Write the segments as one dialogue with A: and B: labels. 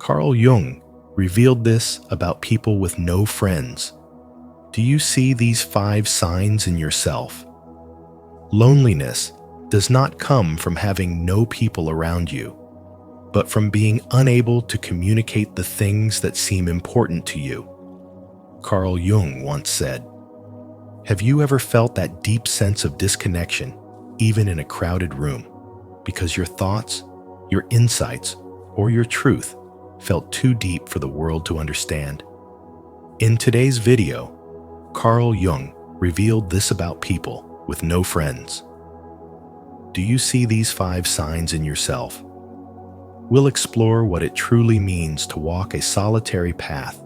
A: Carl Jung revealed this about people with no friends. Do you see these 5 signs in yourself? Loneliness does not come from having no people around you, but from being unable to communicate the things that seem important to you. Carl Jung once said, "Have you ever felt that deep sense of disconnection, even in a crowded room, because your thoughts, your insights, or your truth felt too deep for the world to understand?" In today's video, Carl Jung revealed this about people with no friends. Do you see these 5 signs in yourself? We'll explore what it truly means to walk a solitary path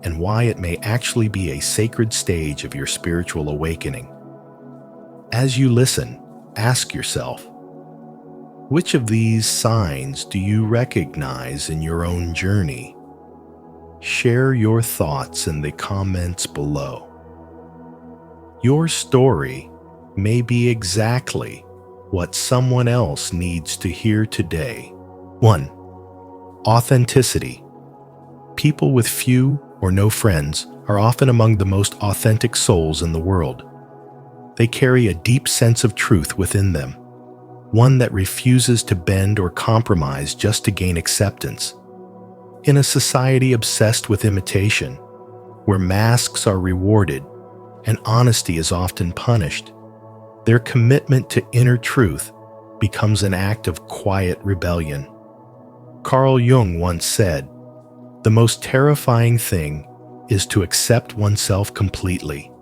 A: and why it may actually be a sacred stage of your spiritual awakening. As you listen, ask yourself, which of these signs do you recognize in your own journey? Share your thoughts in the comments below. Your story may be exactly what someone else needs to hear today. 1. Authenticity. People with few or no friends are often among the most authentic souls in the world. They carry a deep sense of truth within them, one that refuses to bend or compromise just to gain acceptance. In a society obsessed with imitation, where masks are rewarded and honesty is often punished, their commitment to inner truth becomes an act of quiet rebellion. Carl Jung once said, "The most terrifying thing is to accept oneself completely."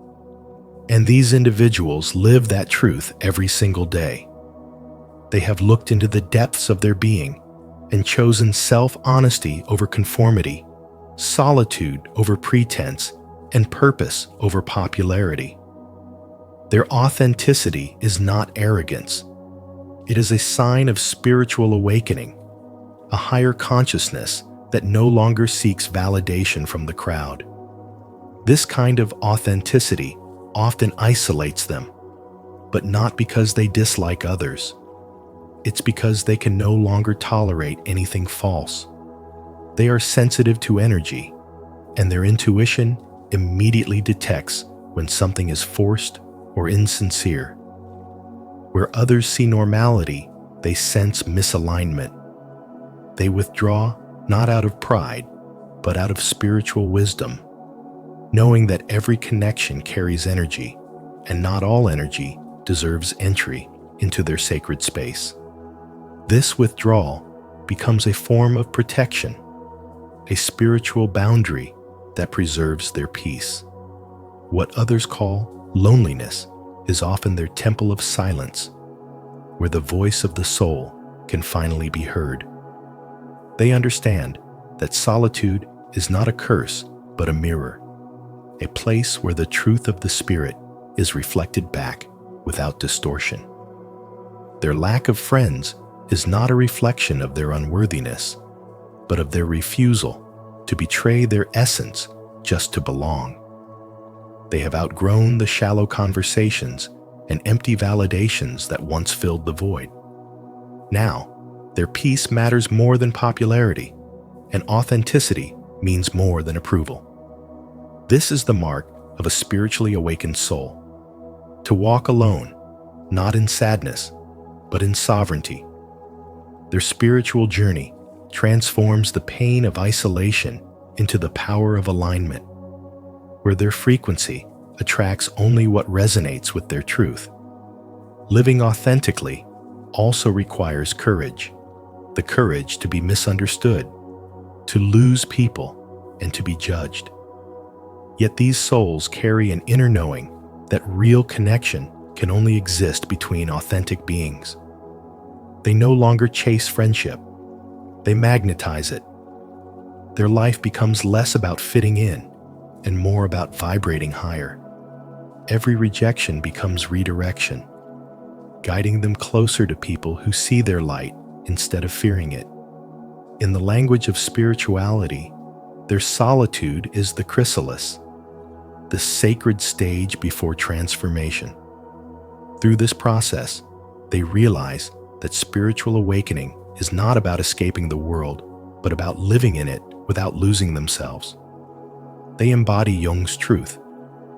A: And these individuals live that truth every single day. They have looked into the depths of their being and chosen self-honesty over conformity, solitude over pretense, and purpose over popularity. Their authenticity is not arrogance. It is a sign of spiritual awakening, a higher consciousness that no longer seeks validation from the crowd. This kind of authenticity often isolates them, but not because they dislike others. It's because they can no longer tolerate anything false. They are sensitive to energy, and their intuition immediately detects when something is forced or insincere. Where others see normality, they sense misalignment. They withdraw not out of pride, but out of spiritual wisdom, knowing that every connection carries energy, and not all energy deserves entry into their sacred space. This withdrawal becomes a form of protection, a spiritual boundary that preserves their peace. What others call loneliness is often their temple of silence, where the voice of the soul can finally be heard. They understand that solitude is not a curse, but a mirror, a place where the truth of the spirit is reflected back without distortion. Their lack of friends is not a reflection of their unworthiness, but of their refusal to betray their essence just to belong. They have outgrown the shallow conversations and empty validations that once filled the void. Now, their peace matters more than popularity, and authenticity means more than approval. This is the mark of a spiritually awakened soul. To walk alone, not in sadness, but in sovereignty. Their spiritual journey transforms the pain of isolation into the power of alignment, where their frequency attracts only what resonates with their truth. Living authentically also requires courage, the courage to be misunderstood, to lose people, and to be judged. Yet these souls carry an inner knowing that real connection can only exist between authentic beings. They no longer chase friendship, they magnetize it. Their life becomes less about fitting in and more about vibrating higher. Every rejection becomes redirection, guiding them closer to people who see their light instead of fearing it. In the language of spirituality, their solitude is the chrysalis, the sacred stage before transformation. Through this process, they realize that spiritual awakening is not about escaping the world, but about living in it without losing themselves. They embody Jung's truth.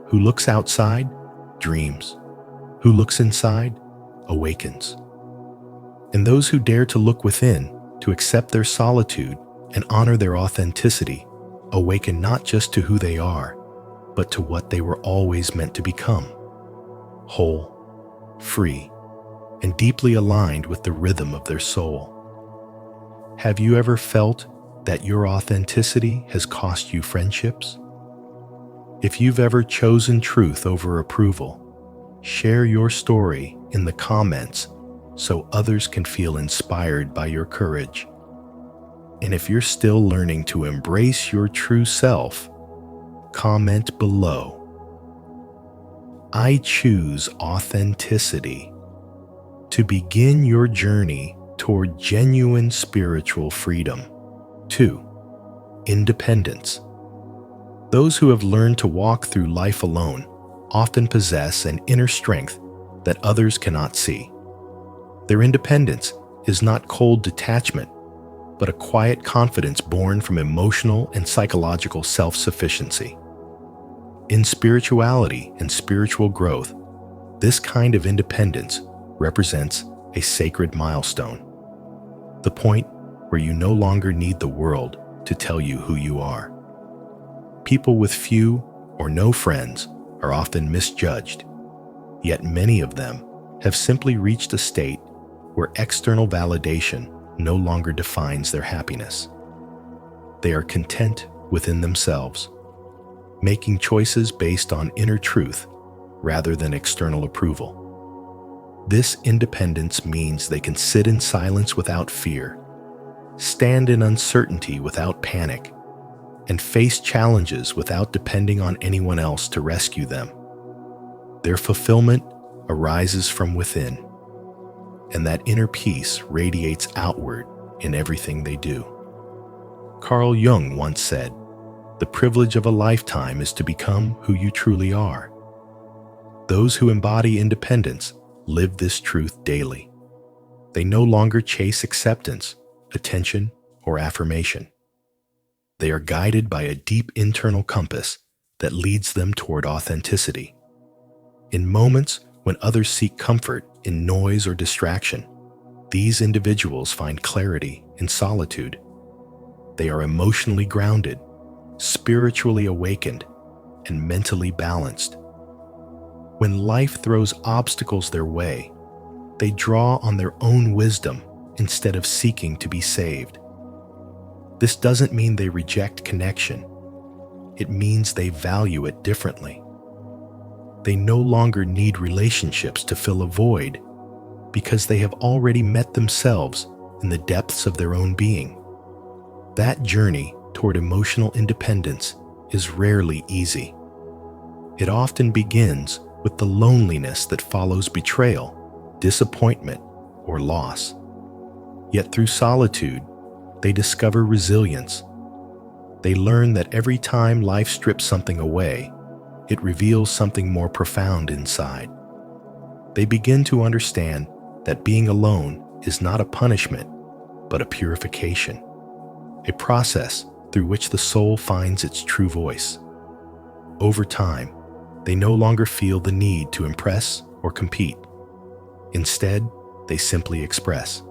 A: Who looks outside, dreams. Who looks inside, awakens. And those who dare to look within, to accept their solitude and honor their authenticity, awaken not just to who they are, but to what they were always meant to become: whole, free, and deeply aligned with the rhythm of their soul. Have you ever felt that your authenticity has cost you friendships? If you've ever chosen truth over approval, share your story in the comments so others can feel inspired by your courage. And if you're still learning to embrace your true self, comment below. I choose authenticity to begin your journey toward genuine spiritual freedom. 2. Independence. Those who have learned to walk through life alone often possess an inner strength that others cannot see. Their independence is not cold detachment, but a quiet confidence born from emotional and psychological self-sufficiency. In spirituality and spiritual growth, this kind of independence represents a sacred milestone, the point where you no longer need the world to tell you who you are. People with few or no friends are often misjudged, yet many of them have simply reached a state where external validation no longer defines their happiness. They are content within themselves, making choices based on inner truth rather than external approval. This independence means they can sit in silence without fear, stand in uncertainty without panic, and face challenges without depending on anyone else to rescue them. Their fulfillment arises from within, and that inner peace radiates outward in everything they do. Carl Jung once said, "The privilege of a lifetime is to become who you truly are." Those who embody independence live this truth daily. They no longer chase acceptance, attention, or affirmation. They are guided by a deep internal compass that leads them toward authenticity. In moments when others seek comfort in noise or distraction, these individuals find clarity in solitude. They are emotionally grounded, spiritually awakened, and mentally balanced. When life throws obstacles their way, they draw on their own wisdom instead of seeking to be saved. This doesn't mean they reject connection. It means they value it differently. They no longer need relationships to fill a void because they have already met themselves in the depths of their own being. That journey toward emotional independence is rarely easy. It often begins with the loneliness that follows betrayal, disappointment, or loss. Yet through solitude, they discover resilience. They learn that every time life strips something away, it reveals something more profound inside. They begin to understand that being alone is not a punishment, but a purification, a process through which the soul finds its true voice. Over time, they no longer feel the need to impress or compete. Instead, they simply express.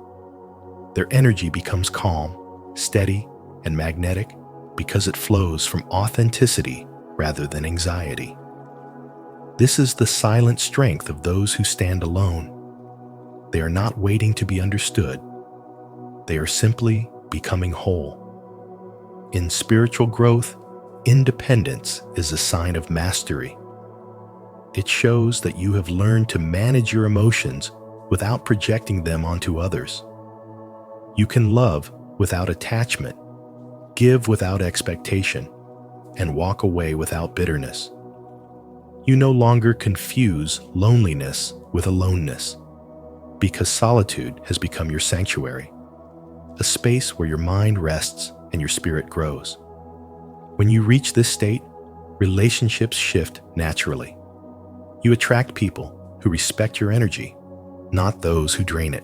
A: Their energy becomes calm, steady, and magnetic because it flows from authenticity rather than anxiety. This is the silent strength of those who stand alone. They are not waiting to be understood. They are simply becoming whole. In spiritual growth, independence is a sign of mastery. It shows that you have learned to manage your emotions without projecting them onto others. You can love without attachment, give without expectation, and walk away without bitterness. You no longer confuse loneliness with aloneness, because solitude has become your sanctuary, a space where your mind rests and your spirit grows. When you reach this state, relationships shift naturally. You attract people who respect your energy, not those who drain it.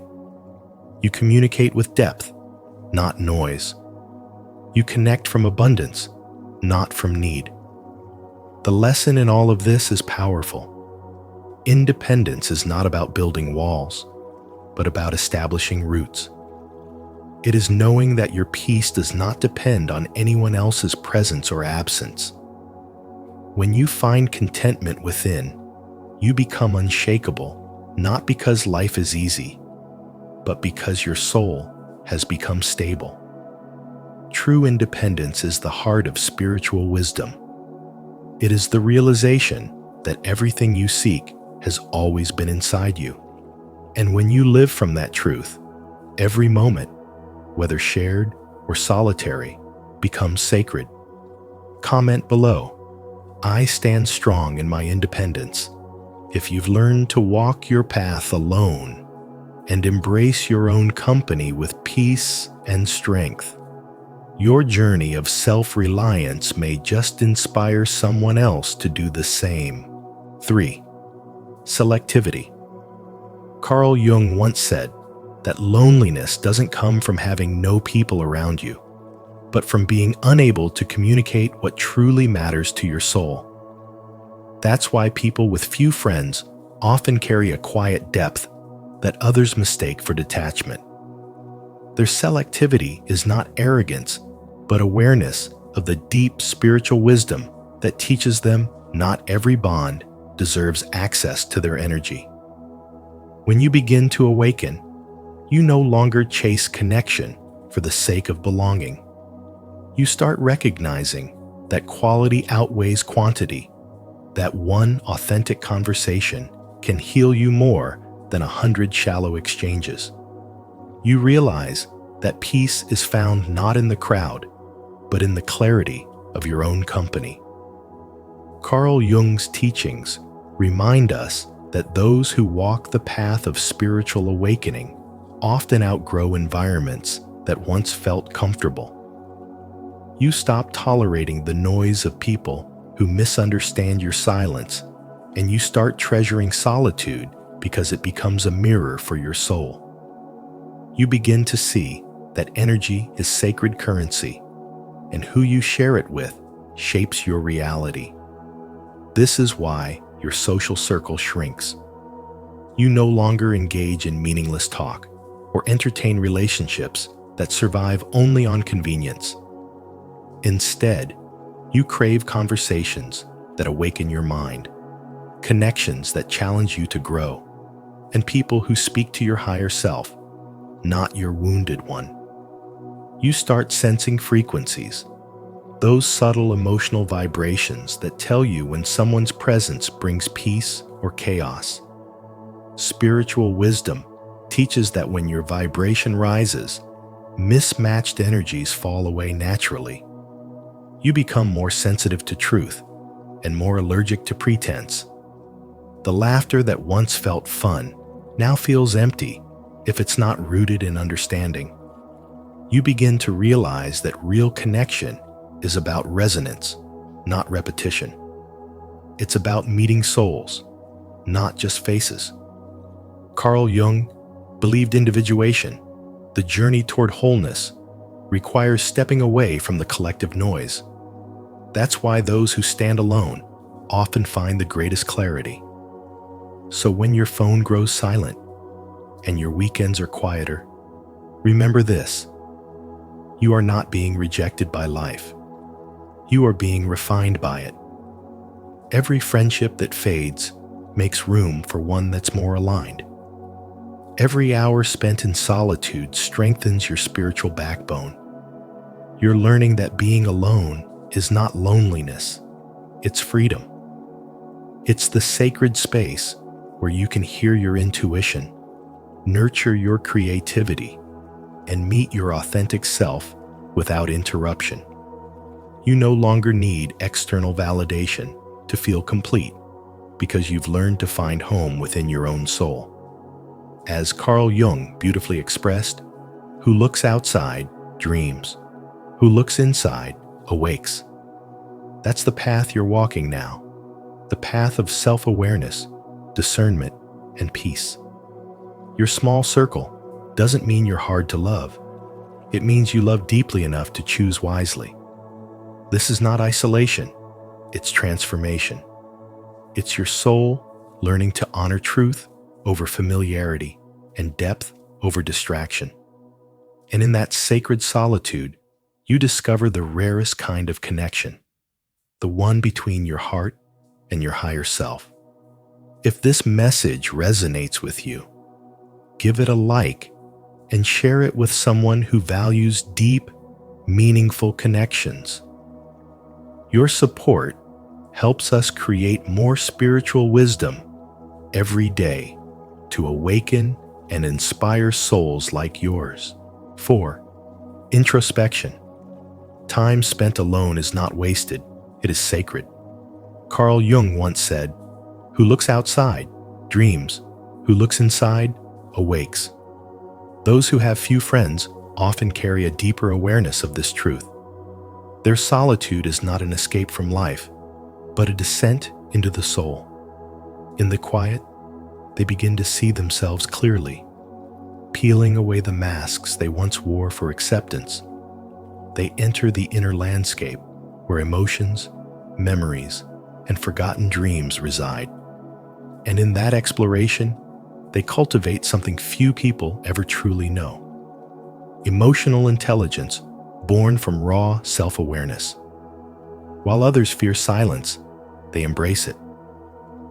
A: You communicate with depth, not noise, You connect from abundance, not from need. The lesson in all of this is powerful. Independence is not about building walls, but about establishing roots. It is knowing that your peace does not depend on anyone else's presence or absence. When you find contentment within, you become unshakable, not because life is easy, but because your soul has become stable. True independence is the heart of spiritual wisdom. It is the realization that everything you seek has always been inside you. And when you live from that truth, every moment, whether shared or solitary, becomes sacred. Comment below, I stand strong in my independence. If you've learned to walk your path alone and embrace your own company with peace and strength, your journey of self-reliance may just inspire someone else to do the same. 3. Selectivity. Carl Jung once said that loneliness doesn't come from having no people around you, but from being unable to communicate what truly matters to your soul. That's why people with few friends often carry a quiet depth that others mistake for detachment. Their selectivity is not arrogance, but awareness of the deep spiritual wisdom that teaches them not every bond deserves access to their energy. When you begin to awaken, you no longer chase connection for the sake of belonging. You start recognizing that quality outweighs quantity, that one authentic conversation can heal you more than 100 shallow exchanges. You realize that peace is found not in the crowd, but in the clarity of your own company. Carl Jung's teachings remind us that those who walk the path of spiritual awakening often outgrow environments that once felt comfortable. You stop tolerating the noise of people who misunderstand your silence, and you start treasuring solitude because it becomes a mirror for your soul. You begin to see that energy is sacred currency, and who you share it with shapes your reality. This is why your social circle shrinks. You no longer engage in meaningless talk or entertain relationships that survive only on convenience. Instead, you crave conversations that awaken your mind, connections that challenge you to grow, and people who speak to your higher self, not your wounded one. You start sensing frequencies, those subtle emotional vibrations that tell you when someone's presence brings peace or chaos. Spiritual wisdom teaches that when your vibration rises, mismatched energies fall away naturally. You become more sensitive to truth and more allergic to pretense. The laughter that once felt fun now feels empty if it's not rooted in understanding. You begin to realize that real connection is about resonance, not repetition. It's about meeting souls, not just faces. Carl Jung believed individuation, the journey toward wholeness, requires stepping away from the collective noise. That's why those who stand alone often find the greatest clarity. So when your phone grows silent and your weekends are quieter, remember this: you are not being rejected by life. You are being refined by it. Every friendship that fades makes room for one that's more aligned. Every hour spent in solitude strengthens your spiritual backbone. You're learning that being alone is not loneliness, it's freedom. It's the sacred space where you can hear your intuition, nurture your creativity, and meet your authentic self without interruption. You no longer need external validation to feel complete because you've learned to find home within your own soul. As Carl Jung beautifully expressed, who looks outside dreams, who looks inside awakes. That's the path you're walking now, the path of self-awareness, discernment, and peace. Your small circle doesn't mean you're hard to love. It means you love deeply enough to choose wisely. This is not isolation, it's transformation. It's your soul learning to honor truth over familiarity and depth over distraction. And in that sacred solitude, you discover the rarest kind of connection, the one between your heart and your higher self. If this message resonates with you, give it a like and share it with someone who values deep, meaningful connections. Your support helps us create more spiritual wisdom every day to awaken and inspire souls like yours. 4. Introspection. Time spent alone is not wasted, it is sacred. Carl Jung once said, "Who looks outside dreams, who looks inside awakes." Those who have few friends often carry a deeper awareness of this truth. Their solitude is not an escape from life, but a descent into the soul. In the quiet, they begin to see themselves clearly, peeling away the masks they once wore for acceptance. They enter the inner landscape where emotions, memories, and forgotten dreams reside. And in that exploration, they cultivate something few people ever truly know: emotional intelligence born from raw self-awareness. While others fear silence, they embrace it.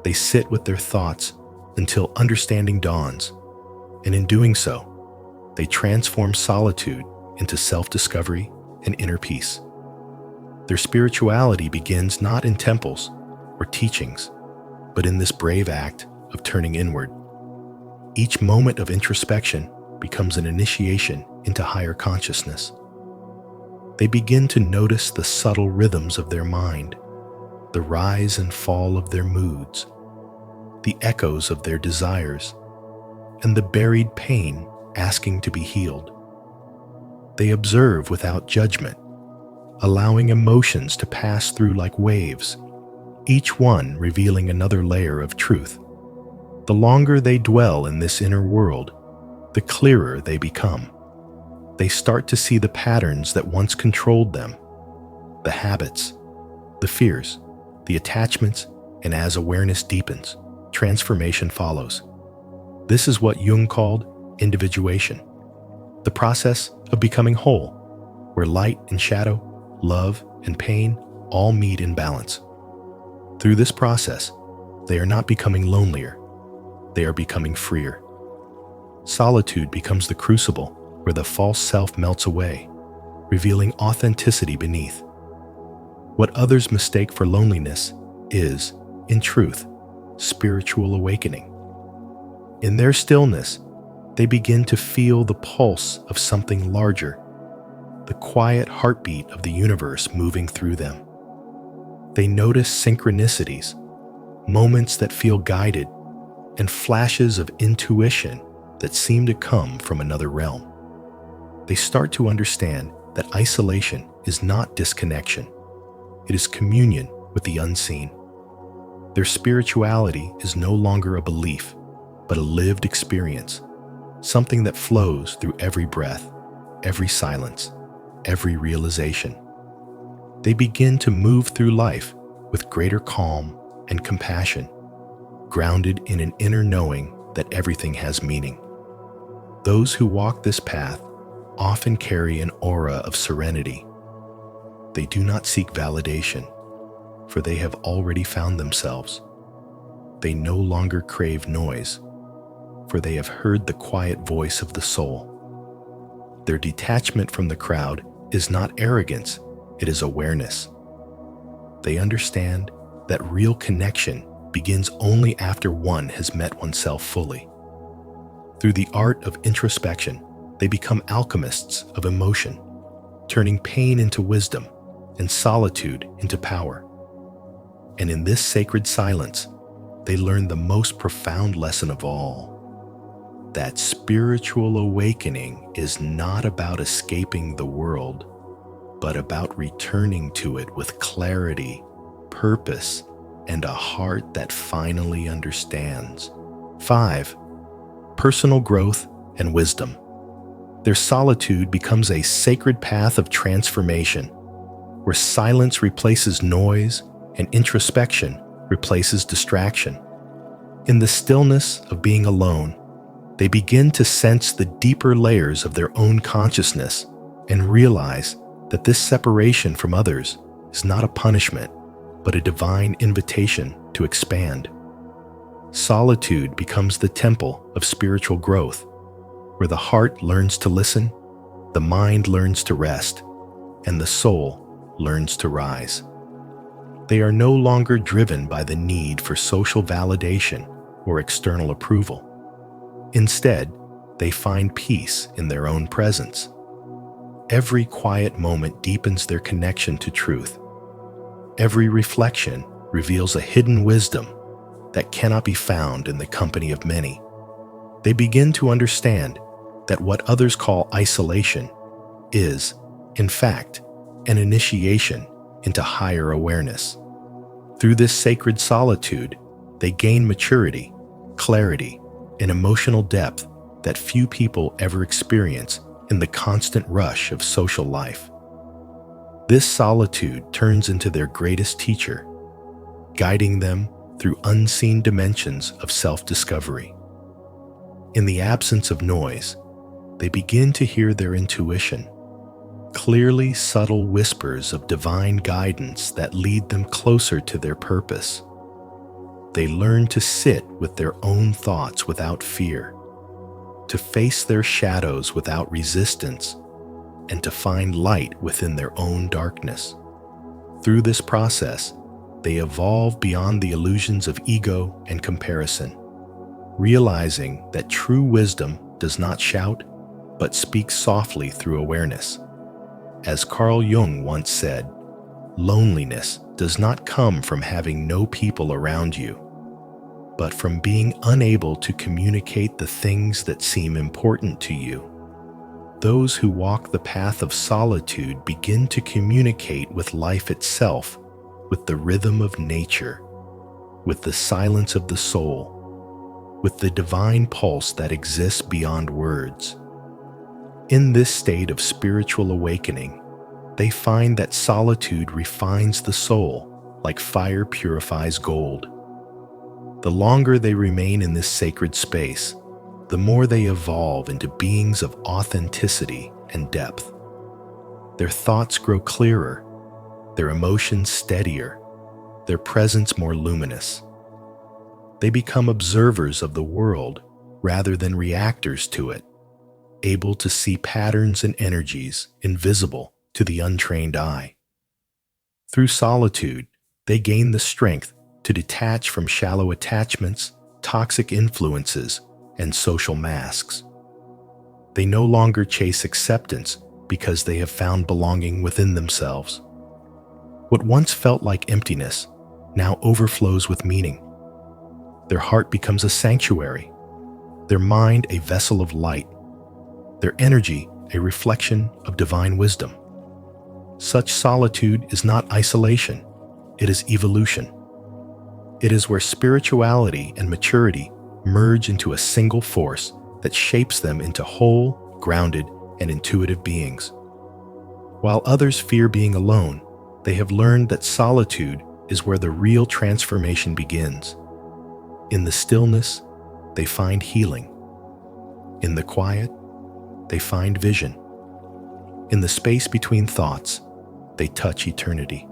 A: They sit with their thoughts until understanding dawns, and in doing so, they transform solitude into self-discovery and inner peace. Their spirituality begins not in temples or teachings, but in this brave act of turning inward. Each moment of introspection becomes an initiation into higher consciousness. They begin to notice the subtle rhythms of their mind, the rise and fall of their moods, the echoes of their desires, and the buried pain asking to be healed. They observe without judgment, allowing emotions to pass through like waves, each one revealing another layer of truth. The longer they dwell in this inner world, the clearer they become. They start to see the patterns that once controlled them, the habits, the fears, the attachments, and as awareness deepens, transformation follows. This is what Jung called individuation, the process of becoming whole, where light and shadow, love and pain all meet in balance. Through this process, they are not becoming lonelier, they are becoming freer. Solitude becomes the crucible where the false self melts away, revealing authenticity beneath. What others mistake for loneliness is, in truth, spiritual awakening. In their stillness, they begin to feel the pulse of something larger, the quiet heartbeat of the universe moving through them. They notice synchronicities, moments that feel guided, and flashes of intuition that seem to come from another realm. They start to understand that isolation is not disconnection. It is communion with the unseen. Their spirituality is no longer a belief, but a lived experience, something that flows through every breath, every silence, every realization. They begin to move through life with greater calm and compassion, grounded in an inner knowing that everything has meaning. Those who walk this path often carry an aura of serenity. They do not seek validation, for they have already found themselves. They no longer crave noise, for they have heard the quiet voice of the soul. Their detachment from the crowd is not arrogance, it is awareness. They understand that real connection begins only after one has met oneself fully. Through the art of introspection, they become alchemists of emotion, turning pain into wisdom and solitude into power. And in this sacred silence, they learn the most profound lesson of all: that spiritual awakening is not about escaping the world, but about returning to it with clarity, purpose, and a heart that finally understands. 5. Personal growth and wisdom. Their solitude becomes a sacred path of transformation, where silence replaces noise and introspection replaces distraction. In the stillness of being alone, they begin to sense the deeper layers of their own consciousness and realize that this separation from others is not a punishment, but a divine invitation to expand. Solitude becomes the temple of spiritual growth, where the heart learns to listen, the mind learns to rest, and the soul learns to rise. They are no longer driven by the need for social validation or external approval. Instead, they find peace in their own presence. Every quiet moment deepens their connection to truth. Every reflection reveals a hidden wisdom that cannot be found in the company of many. They begin to understand that what others call isolation is, in fact, an initiation into higher awareness. Through this sacred solitude, they gain maturity, clarity, and emotional depth that few people ever experience in the constant rush of social life. This solitude turns into their greatest teacher, guiding them through unseen dimensions of self-discovery. In the absence of noise, they begin to hear their intuition, clearly subtle whispers of divine guidance that lead them closer to their purpose. They learn to sit with their own thoughts without fear, to face their shadows without resistance, and to find light within their own darkness. Through this process, they evolve beyond the illusions of ego and comparison, realizing that true wisdom does not shout, but speaks softly through awareness. As Carl Jung once said, loneliness does not come from having no people around you, but from being unable to communicate the things that seem important to you. Those who walk the path of solitude begin to communicate with life itself, with the rhythm of nature, with the silence of the soul, with the divine pulse that exists beyond words. In this state of spiritual awakening, they find that solitude refines the soul like fire purifies gold. The longer they remain in this sacred space, the more they evolve into beings of authenticity and depth. Their thoughts grow clearer, their emotions steadier, their presence more luminous. They become observers of the world rather than reactors to it, able to see patterns and energies invisible to the untrained eye. Through solitude, they gain the strength to detach from shallow attachments, toxic influences, and social masks. They no longer chase acceptance because they have found belonging within themselves. What once felt like emptiness now overflows with meaning. Their heart becomes a sanctuary, their mind a vessel of light, their energy a reflection of divine wisdom. Such solitude is not isolation, it is evolution. It is where spirituality and maturity merge into a single force that shapes them into whole, grounded, and intuitive beings. While others fear being alone, they have learned that solitude is where the real transformation begins. In the stillness, they find healing. In the quiet, they find vision. In the space between thoughts, they touch eternity.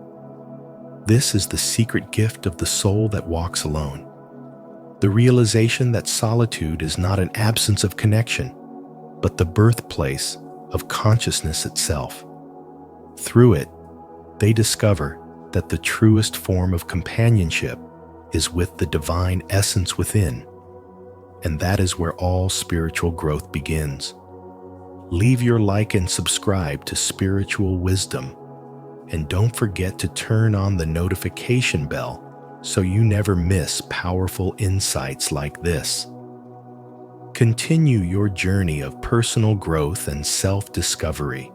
A: This is the secret gift of the soul that walks alone. The realization that solitude is not an absence of connection, but the birthplace of consciousness itself. Through it, they discover that the truest form of companionship is with the divine essence within, and that is where all spiritual growth begins. Leave your like and subscribe to Spiritual Wisdom, and don't forget to turn on the notification bell so you never miss powerful insights like this. Continue your journey of personal growth and self-discovery,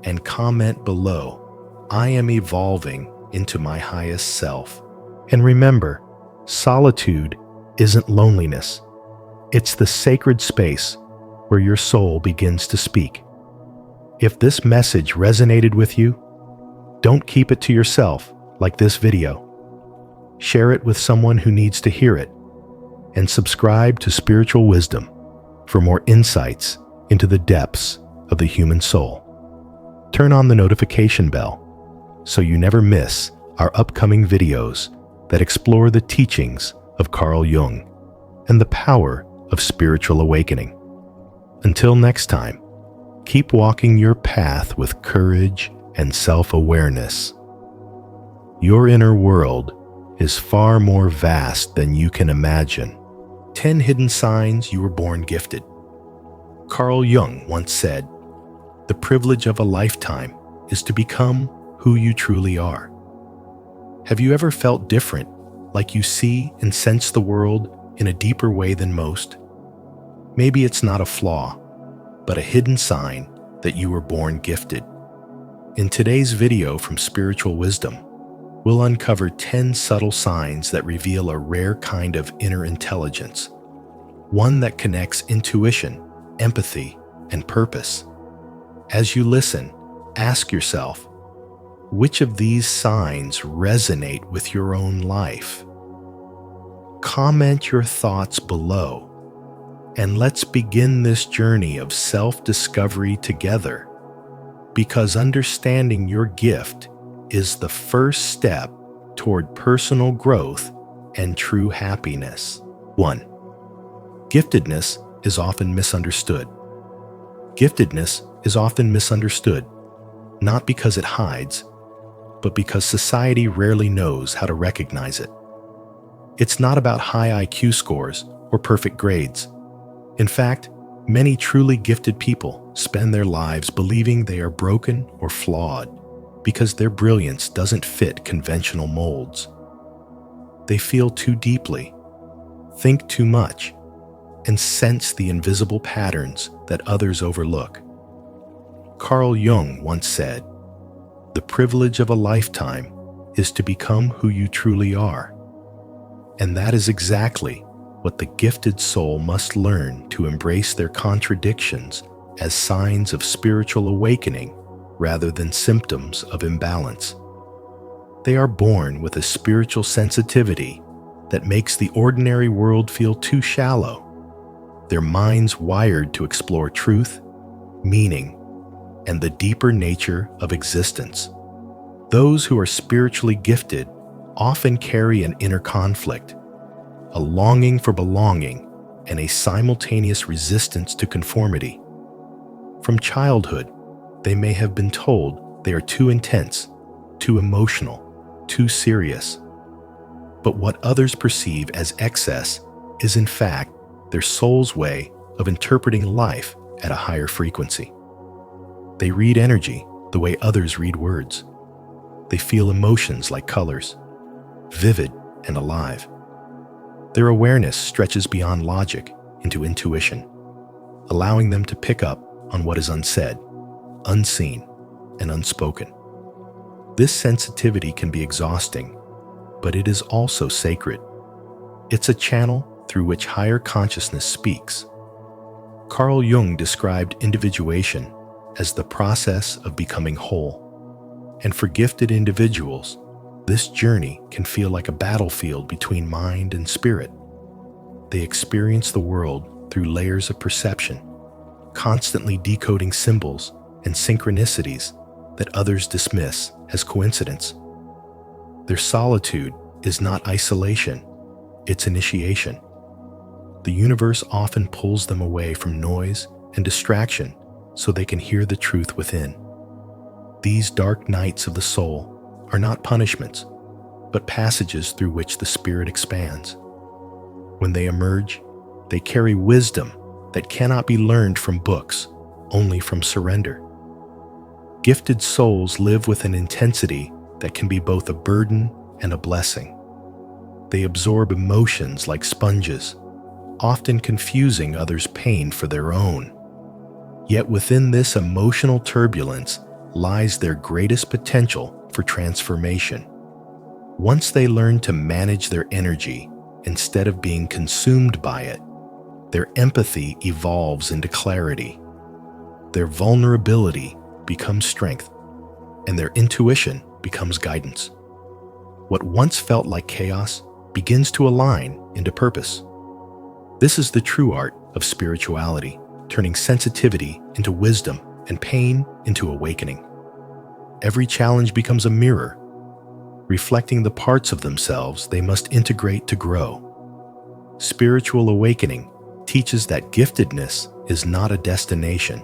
A: and comment below, "I am evolving into my highest self." And remember, solitude isn't loneliness. It's the sacred space where your soul begins to speak. If this message resonated with you, don't keep it to yourself like this video. Share it with someone who needs to hear it, and subscribe to Spiritual Wisdom for more insights into the depths of the human soul. Turn on the notification bell so you never miss our upcoming videos that explore the teachings of Carl Jung and the power of spiritual awakening. Until next time, keep walking your path with courage and self-awareness. Your inner world is far more vast than you can imagine. 10 hidden signs you were born gifted. Carl Jung once said, "The privilege of a lifetime is to become who you truly are." Have you ever felt different, like you see and sense the world in a deeper way than most? Maybe it's not a flaw, but a hidden sign that you were born gifted. In today's video from Spiritual Wisdom, we'll uncover 10 subtle signs that reveal a rare kind of inner intelligence, one that connects intuition, empathy, and purpose. As you listen, ask yourself, which of these signs resonate with your own life? Comment your thoughts below, and let's begin this journey of self-discovery together, because understanding your gift is the first step toward personal growth and true happiness. 1. Giftedness is often misunderstood. Giftedness is often misunderstood, not because it hides, but because society rarely knows how to recognize it. It's not about high IQ scores or perfect grades. In fact, many truly gifted people spend their lives believing they are broken or flawed because their brilliance doesn't fit conventional molds. They feel too deeply, think too much, and sense the invisible patterns that others overlook. Carl Jung once said, "The privilege of a lifetime is to become who you truly are." And that is exactly what the gifted soul must learn to embrace their contradictions as signs of spiritual awakening rather than symptoms of imbalance. They are born with a spiritual sensitivity that makes the ordinary world feel too shallow. Their minds wired to explore truth, meaning, and the deeper nature of existence. Those who are spiritually gifted often carry an inner conflict, a longing for belonging, and a simultaneous resistance to conformity. From childhood, they may have been told they are too intense, too emotional, too serious. But what others perceive as excess is in fact their soul's way of interpreting life at a higher frequency. They read energy the way others read words. They feel emotions like colors, vivid and alive. Their awareness stretches beyond logic into intuition, allowing them to pick up on what is unsaid, unseen, and unspoken. This sensitivity can be exhausting, but it is also sacred. It's a channel through which higher consciousness speaks. Carl Jung described individuation as the process of becoming whole. And for gifted individuals, this journey can feel like a battlefield between mind and spirit. They experience the world through layers of perception, constantly decoding symbols and synchronicities that others dismiss as coincidence. Their solitude is not isolation, it's initiation. The universe often pulls them away from noise and distraction so they can hear the truth within. These dark nights of the soul are not punishments, but passages through which the spirit expands. When they emerge, they carry wisdom that cannot be learned from books, only from surrender. Gifted souls live with an intensity that can be both a burden and a blessing. They absorb emotions like sponges, often confusing others' pain for their own. Yet within this emotional turbulence lies their greatest potential for transformation. Once they learn to manage their energy instead of being consumed by it, Their empathy evolves into clarity. Their vulnerability becomes strength, and their intuition becomes guidance. What once felt like chaos begins to align into purpose. This is the true art of spirituality, turning sensitivity into wisdom and pain into awakening. Every challenge becomes a mirror, reflecting the parts of themselves they must integrate to grow. Spiritual awakening teaches that giftedness is not a destination,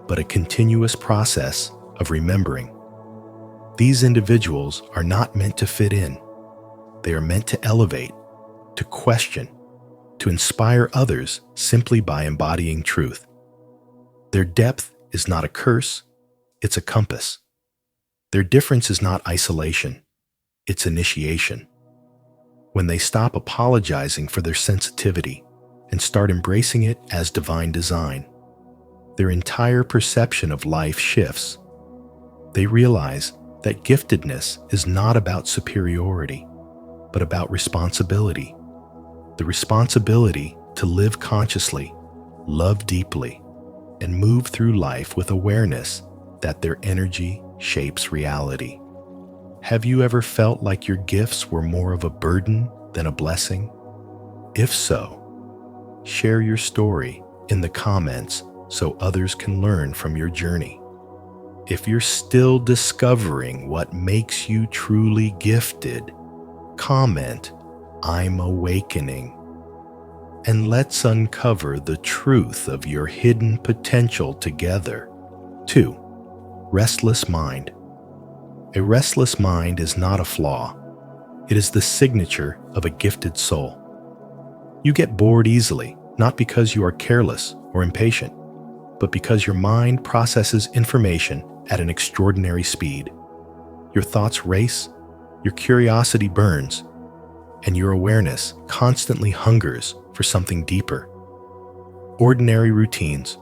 A: but a continuous process of remembering. These individuals are not meant to fit in. They are meant to elevate, to question, to inspire others simply by embodying truth. Their depth is not a curse, it's a compass. Their difference is not isolation, it's initiation. When they stop apologizing for their sensitivity and start embracing it as divine design, their entire perception of life shifts. They realize that giftedness is not about superiority, but about responsibility. The responsibility to live consciously, love deeply, and move through life with awareness that their energy shapes reality. Have you ever felt like your gifts were more of a burden than a blessing? If so, share your story in the comments so others can learn from your journey. If you're still discovering what makes you truly gifted, comment, "I'm awakening." And let's uncover the truth of your hidden potential together. 2. Restless mind. A restless mind is not a flaw. It is the signature of a gifted soul. You get bored easily, not because you are careless or impatient, but because your mind processes information at an extraordinary speed. Your thoughts race, your curiosity burns, and your awareness constantly hungers for something deeper. Ordinary routines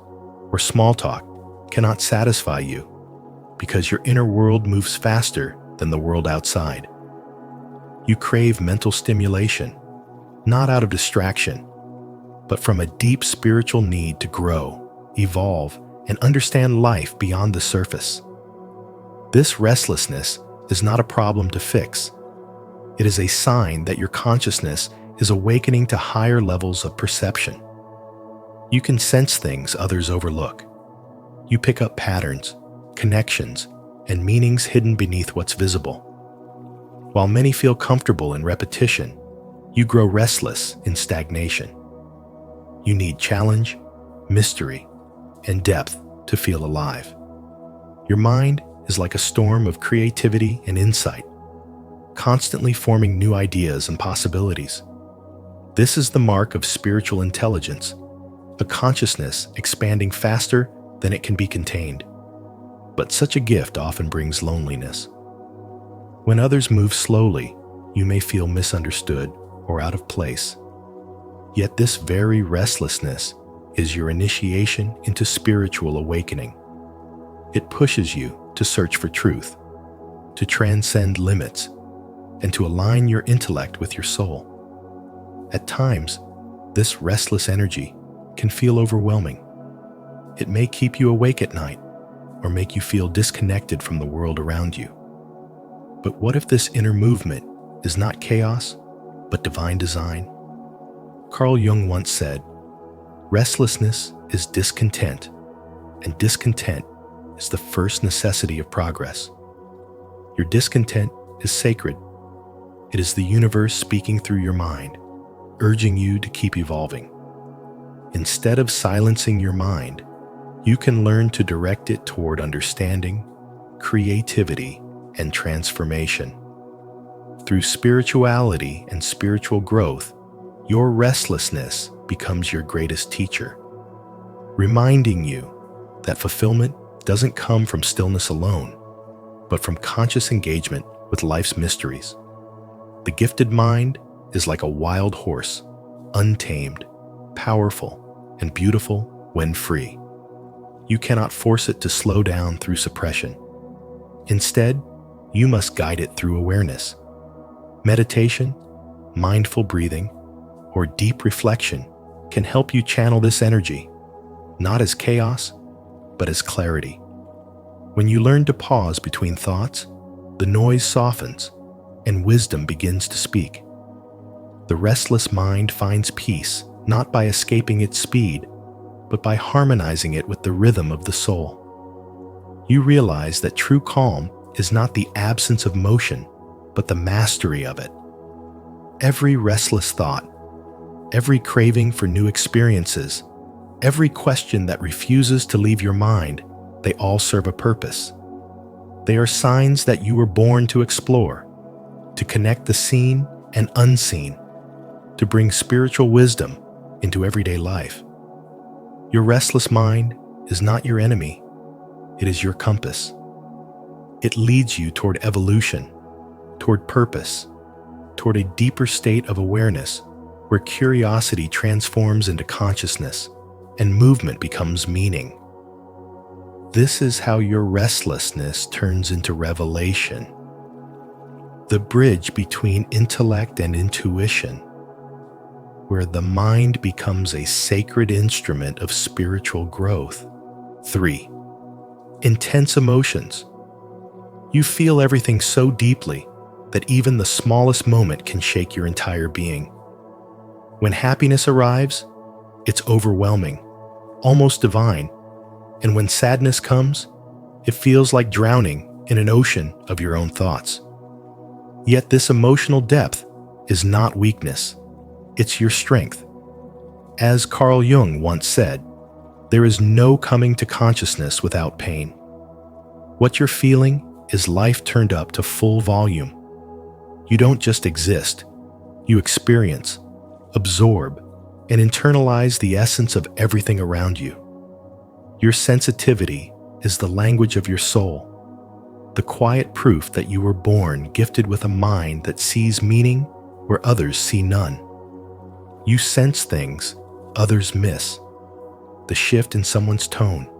A: or small talk cannot satisfy you because your inner world moves faster than the world outside. You crave mental stimulation, not out of distraction, but from a deep spiritual need to grow, evolve, and understand life beyond the surface. This restlessness is not a problem to fix. It is a sign that your consciousness is awakening to higher levels of perception. You can sense things others overlook. You pick up patterns, connections, and meanings hidden beneath what's visible. While many feel comfortable in repetition, you grow restless in stagnation. You need challenge, mystery, and depth to feel alive. Your mind is like a storm of creativity and insight, constantly forming new ideas and possibilities. This is the mark of spiritual intelligence, a consciousness expanding faster than it can be contained. But such a gift often brings loneliness. When others move slowly, you may feel misunderstood or out of place. Yet this very restlessness is your initiation into spiritual awakening. It pushes you to search for truth, to transcend limits, and to align your intellect with your soul. At times, this restless energy can feel overwhelming. It may keep you awake at night or make you feel disconnected from the world around you. But what if this inner movement is not chaos, but divine design? Carl Jung once said, "Restlessness is discontent, and discontent is the first necessity of progress." Your discontent is sacred. It is the universe speaking through your mind, urging you to keep evolving. Instead of silencing your mind, you can learn to direct it toward understanding, creativity, and transformation. Through spirituality and spiritual growth, your restlessness becomes your greatest teacher, reminding you that fulfillment doesn't come from stillness alone, but from conscious engagement with life's mysteries. The gifted mind is like a wild horse, untamed, powerful, and beautiful when free. You cannot force it to slow down through suppression. Instead, you must guide it through awareness. Meditation, mindful breathing, or deep reflection can help you channel this energy, not as chaos, but as clarity. When you learn to pause between thoughts, the noise softens and wisdom begins to speak. The restless mind finds peace not by escaping its speed, but by harmonizing it with the rhythm of the soul. You realize that true calm is not the absence of motion, but the mastery of it. Every restless thought, every craving for new experiences, every question that refuses to leave your mind, they all serve a purpose. They are signs that you were born to explore, to connect the seen and unseen, to bring spiritual wisdom into everyday life. Your restless mind is not your enemy, it is your compass. It leads you toward evolution, toward purpose, toward a deeper state of awareness where curiosity transforms into consciousness and movement becomes meaning. This is how your restlessness turns into revelation, the bridge between intellect and intuition, where the mind becomes a sacred instrument of spiritual growth. 3. Intense emotions. You feel everything so deeply that even the smallest moment can shake your entire being. When happiness arrives, it's overwhelming, almost divine, and when sadness comes, it feels like drowning in an ocean of your own thoughts. Yet this emotional depth is not weakness, it's your strength. As Carl Jung once said, there is no coming to consciousness without pain. What you're feeling is life turned up to full volume. You don't just exist, you experience, absorb, and internalize the essence of everything around you. Your sensitivity is the language of your soul, the quiet proof that you were born gifted with a mind that sees meaning where others see none. You sense things others miss, the shift in someone's tone,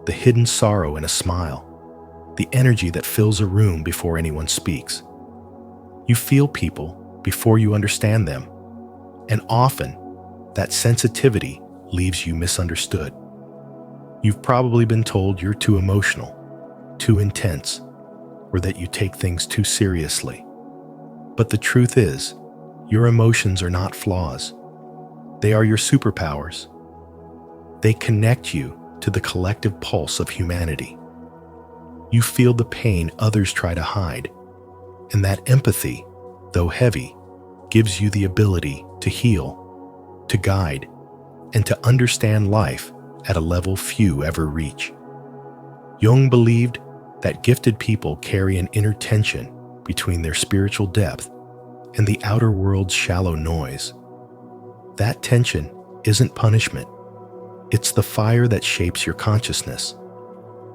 A: the hidden sorrow in a smile, the energy that fills a room before anyone speaks. You feel people before you understand them, and often that sensitivity leaves you misunderstood. You've probably been told you're too emotional, too intense, or that you take things too seriously. But the truth is, your emotions are not flaws. They are your superpowers. They connect you to the collective pulse of humanity. You feel the pain others try to hide, and that empathy, though heavy, gives you the ability to heal, to guide, and to understand life at a level few ever reach. Jung believed that gifted people carry an inner tension between their spiritual depth and the outer world's shallow noise. That tension isn't punishment. It's the fire that shapes your consciousness.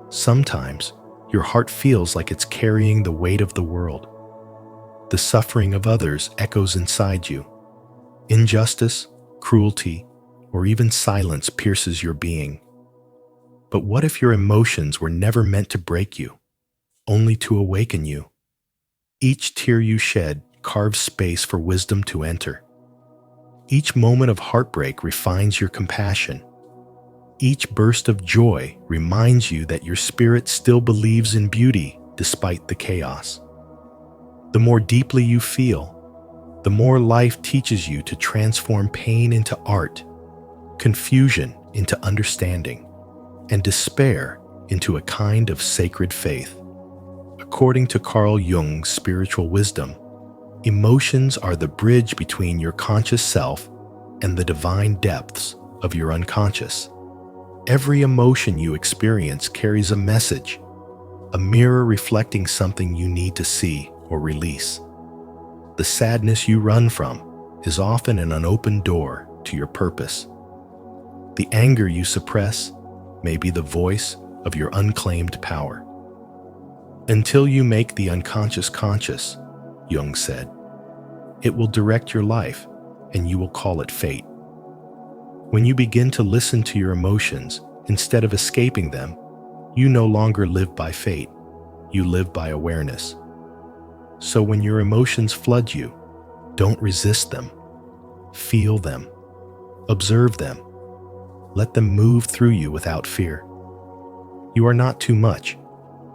A: Sometimes, your heart feels like it's carrying the weight of the world. The suffering of others echoes inside you. Injustice, cruelty, or even silence pierces your being. But what if your emotions were never meant to break you, only to awaken you? Each tear you shed carves space for wisdom to enter. Each moment of heartbreak refines your compassion. Each burst of joy reminds you that your spirit still believes in beauty despite the chaos. The more deeply you feel, the more life teaches you to transform pain into art, confusion into understanding, and despair into a kind of sacred faith. According to Carl Jung's spiritual wisdom, emotions are the bridge between your conscious self and the divine depths of your unconscious. Every emotion you experience carries a message, a mirror reflecting something you need to see or release. The sadness you run from is often an unopened door to your purpose. The anger you suppress may be the voice of your unclaimed power. Until you make the unconscious conscious, Jung said, it will direct your life and you will call it fate. When you begin to listen to your emotions instead of escaping them, you no longer live by fate, you live by awareness. So when your emotions flood you, don't resist them. Feel them. Observe them. Let them move through you without fear. You are not too much.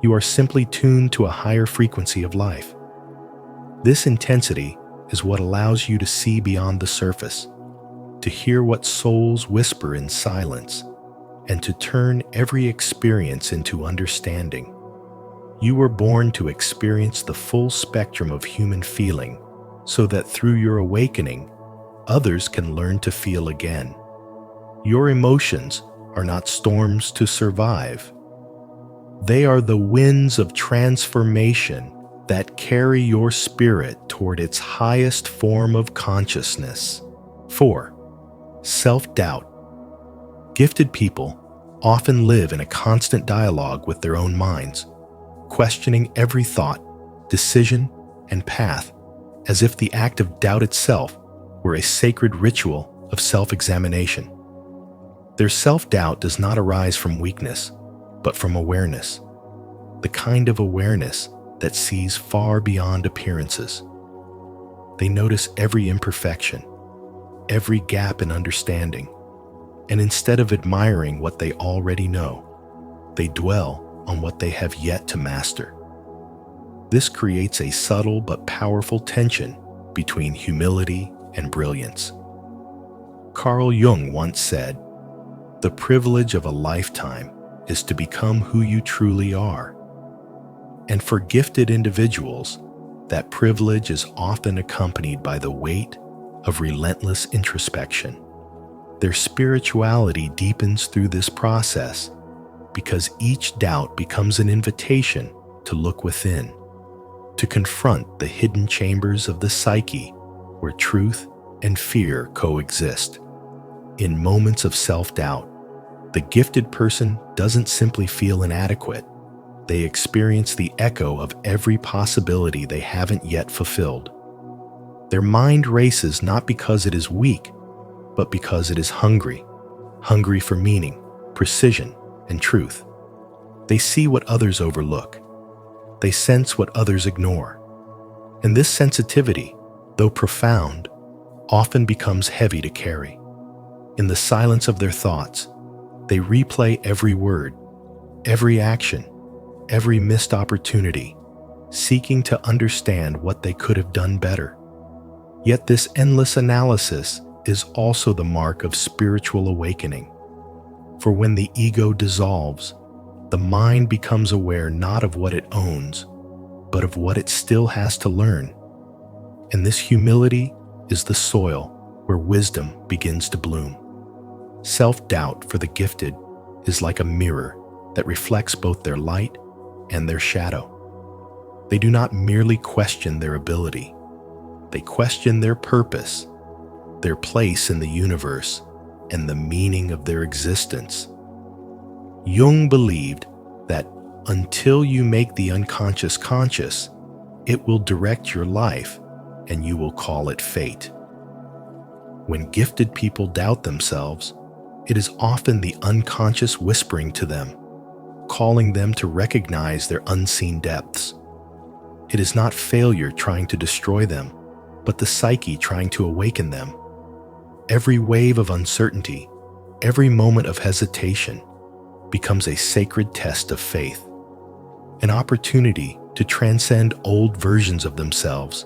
A: You are simply tuned to a higher frequency of life. This intensity is what allows you to see beyond the surface, to hear what souls whisper in silence, and to turn every experience into understanding. You were born to experience the full spectrum of human feeling, so that through your awakening, others can learn to feel again. Your emotions are not storms to survive. They are the winds of transformation that carry your spirit toward its highest form of consciousness. 4. Self-doubt. Gifted people often live in a constant dialogue with their own minds, questioning every thought, decision, and path, as if the act of doubt itself were a sacred ritual of self-examination. Their self-doubt does not arise from weakness, but from awareness, the kind of awareness that sees far beyond appearances. They notice every imperfection, every gap in understanding, and instead of admiring what they already know, they dwell on what they have yet to master. This creates a subtle but powerful tension between humility and brilliance. Carl Jung once said, "The privilege of a lifetime is to become who you truly are." And for gifted individuals, that privilege is often accompanied by the weight of relentless introspection. Their spirituality deepens through this process because each doubt becomes an invitation to look within, to confront the hidden chambers of the psyche where truth and fear coexist. In moments of self-doubt, the gifted person doesn't simply feel inadequate. They experience the echo of every possibility they haven't yet fulfilled. Their mind races not because it is weak, but because it is hungry for meaning, precision, and truth. They see what others overlook. They sense what others ignore. And this sensitivity, though profound, often becomes heavy to carry. In the silence of their thoughts, they replay every word, every action, every missed opportunity, seeking to understand what they could have done better. Yet this endless analysis is also the mark of spiritual awakening. For when the ego dissolves, the mind becomes aware not of what it owns, but of what it still has to learn. And this humility is the soil where wisdom begins to bloom. Self-doubt for the gifted is like a mirror that reflects both their light and their shadow. They do not merely question their ability. They question their purpose, their place in the universe, and the meaning of their existence. Jung believed that until you make the unconscious conscious, it will direct your life and you will call it fate. When gifted people doubt themselves, it is often the unconscious whispering to them, calling them to recognize their unseen depths. It is not failure trying to destroy them, but the psyche trying to awaken them. Every wave of uncertainty, every moment of hesitation, becomes a sacred test of faith, an opportunity to transcend old versions of themselves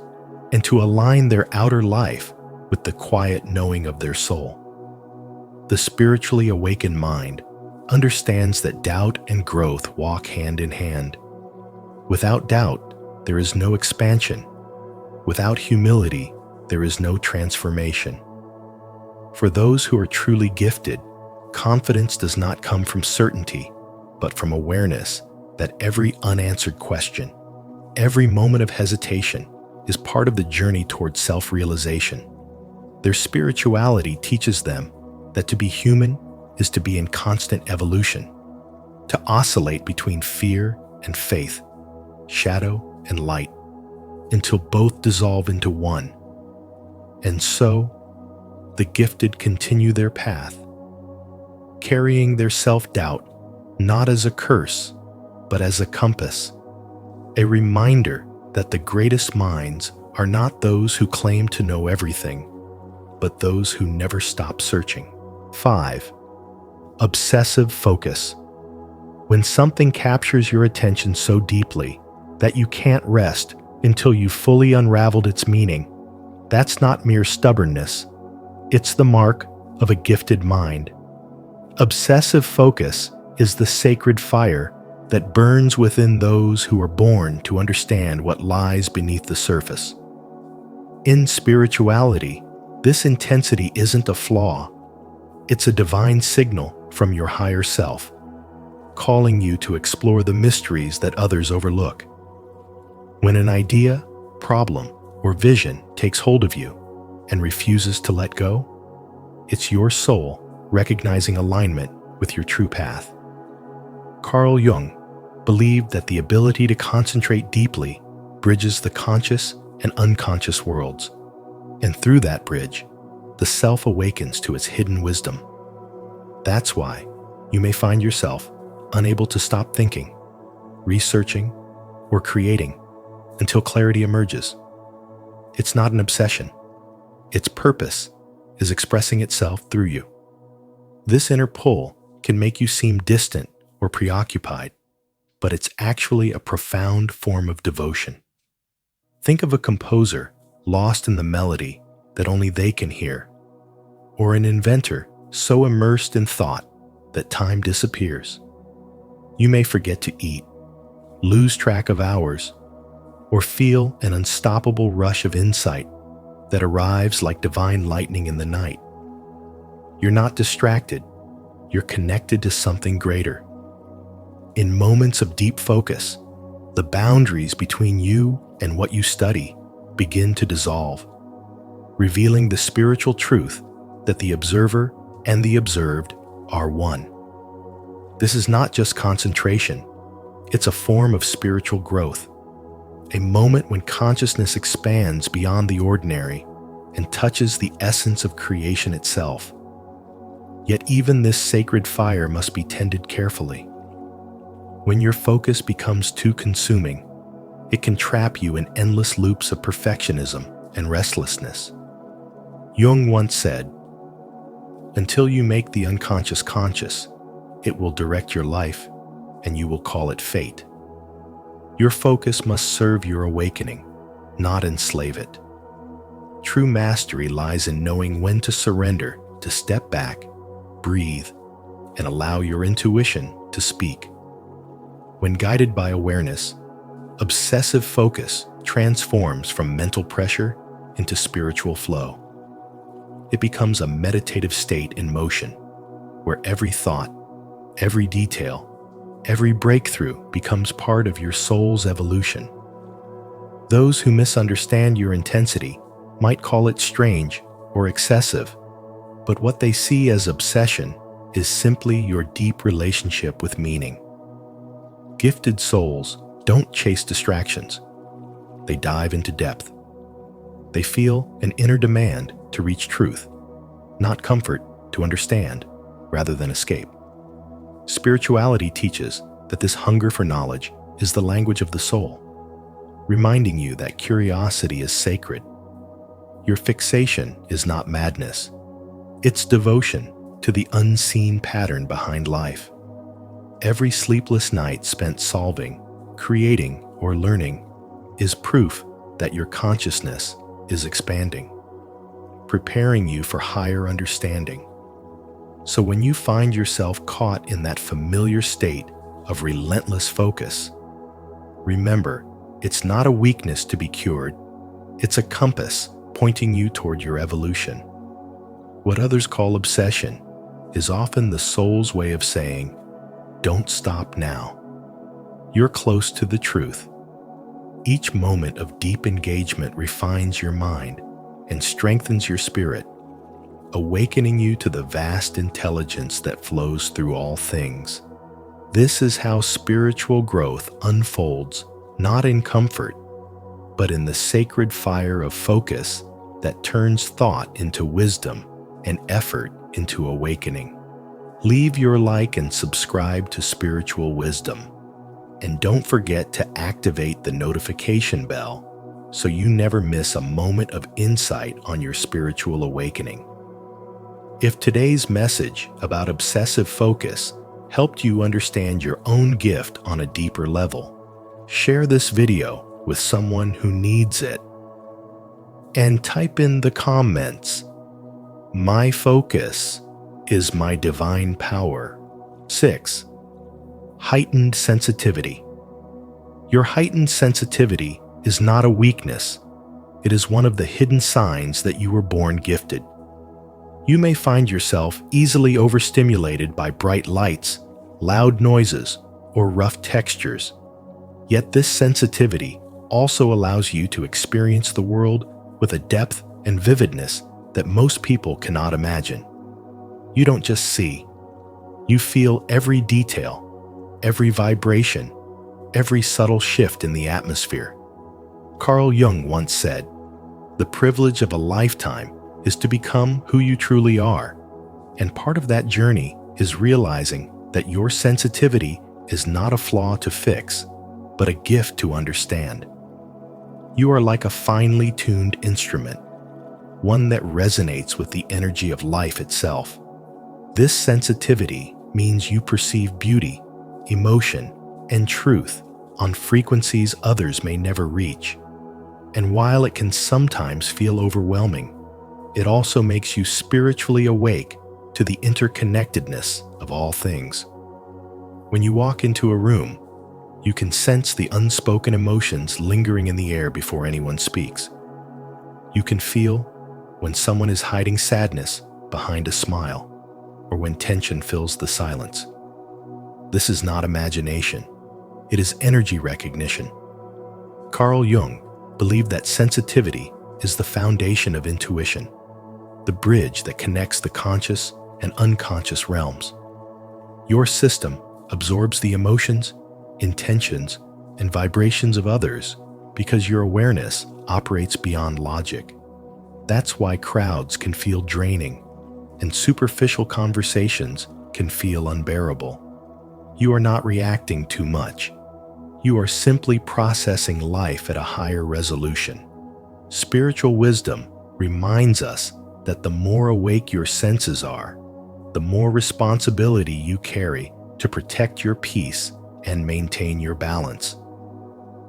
A: and to align their outer life with the quiet knowing of their soul. The spiritually awakened mind understands that doubt and growth walk hand in hand. Without doubt, there is no expansion. Without humility, there is no transformation. For those who are truly gifted, confidence does not come from certainty, but from awareness that every unanswered question, every moment of hesitation, is part of the journey toward self-realization. Their spirituality teaches them that to be human is to be in constant evolution, to oscillate between fear and faith, shadow and light, until both dissolve into one. And so, the gifted continue their path, carrying their self-doubt not as a curse, but as a compass, a reminder that the greatest minds are not those who claim to know everything, but those who never stop searching. 5. Obsessive focus. When something captures your attention so deeply that you can't rest until you've fully unraveled its meaning, that's not mere stubbornness. It's the mark of a gifted mind. Obsessive focus is the sacred fire that burns within those who are born to understand what lies beneath the surface. In spirituality, this intensity isn't a flaw. It's a divine signal from your higher self, calling you to explore the mysteries that others overlook. When an idea, problem, or vision takes hold of you and refuses to let go, it's your soul recognizing alignment with your true path. Carl Jung believed that the ability to concentrate deeply bridges the conscious and unconscious worlds, and through that bridge, the self awakens to its hidden wisdom. That's why you may find yourself unable to stop thinking, researching, or creating until clarity emerges. It's not an obsession. Its purpose is expressing itself through you. This inner pull can make you seem distant or preoccupied, but it's actually a profound form of devotion. Think of a composer lost in the melody that only they can hear, or an inventor so immersed in thought that time disappears. You may forget to eat, lose track of hours, or feel an unstoppable rush of insight that arrives like divine lightning in the night. You're not distracted, you're connected to something greater. In moments of deep focus, the boundaries between you and what you study begin to dissolve, revealing the spiritual truth that the observer and the observed are one. This is not just concentration, it's a form of spiritual growth, a moment when consciousness expands beyond the ordinary and touches the essence of creation itself. Yet even this sacred fire must be tended carefully. When your focus becomes too consuming, it can trap you in endless loops of perfectionism and restlessness. Jung once said, "Until you make the unconscious conscious, it will direct your life, and you will call it fate." Your focus must serve your awakening, not enslave it. True mastery lies in knowing when to surrender, to step back, breathe, and allow your intuition to speak. When guided by awareness, obsessive focus transforms from mental pressure into spiritual flow. It becomes a meditative state in motion, where every thought, every detail, every breakthrough becomes part of your soul's evolution. Those who misunderstand your intensity might call it strange or excessive, but what they see as obsession is simply your deep relationship with meaning. Gifted souls don't chase distractions. They dive into depth. They feel an inner demand to reach truth, not comfort to understand, rather than escape. Spirituality teaches that this hunger for knowledge is the language of the soul, reminding you that curiosity is sacred. Your fixation is not madness. It's devotion to the unseen pattern behind life. Every sleepless night spent solving, creating, or learning is proof that your consciousness is expanding, preparing you for higher understanding. So when you find yourself caught in that familiar state of relentless focus, remember, it's not a weakness to be cured. It's a compass pointing you toward your evolution. What others call obsession is often the soul's way of saying, "Don't stop now." You're close to the truth. Each moment of deep engagement refines your mind and strengthens your spirit, awakening you to the vast intelligence that flows through all things. This is how spiritual growth unfolds, not in comfort, but in the sacred fire of focus that turns thought into wisdom and effort into awakening. Leave your like and subscribe to Spiritual Wisdom. And don't forget to activate the notification bell so you never miss a moment of insight on your spiritual awakening. If today's message about obsessive focus helped you understand your own gift on a deeper level, share this video with someone who needs it. And type in the comments, "My focus is my divine power." 6. Heightened sensitivity. Your heightened sensitivity is not a weakness. It is one of the hidden signs that you were born gifted. You may find yourself easily overstimulated by bright lights, loud noises, or rough textures. Yet this sensitivity also allows you to experience the world with a depth and vividness that most people cannot imagine. You don't just see. You feel every detail, every vibration, every subtle shift in the atmosphere. Carl Jung once said, "The privilege of a lifetime is to become who you truly are." And part of that journey is realizing that your sensitivity is not a flaw to fix, but a gift to understand. You are like a finely tuned instrument, one that resonates with the energy of life itself. This sensitivity means you perceive beauty, emotion, and truth on frequencies others may never reach. And while it can sometimes feel overwhelming, it also makes you spiritually awake to the interconnectedness of all things. When you walk into a room, you can sense the unspoken emotions lingering in the air before anyone speaks. You can feel when someone is hiding sadness behind a smile, or when tension fills the silence. This is not imagination. It is energy recognition. Carl Jung believed that sensitivity is the foundation of intuition, the bridge that connects the conscious and unconscious realms. Your system absorbs the emotions, intentions, and vibrations of others because your awareness operates beyond logic. That's why crowds can feel draining and superficial conversations can feel unbearable. You are not reacting too much. You are simply processing life at a higher resolution. Spiritual wisdom reminds us that the more awake your senses are, the more responsibility you carry to protect your peace and maintain your balance.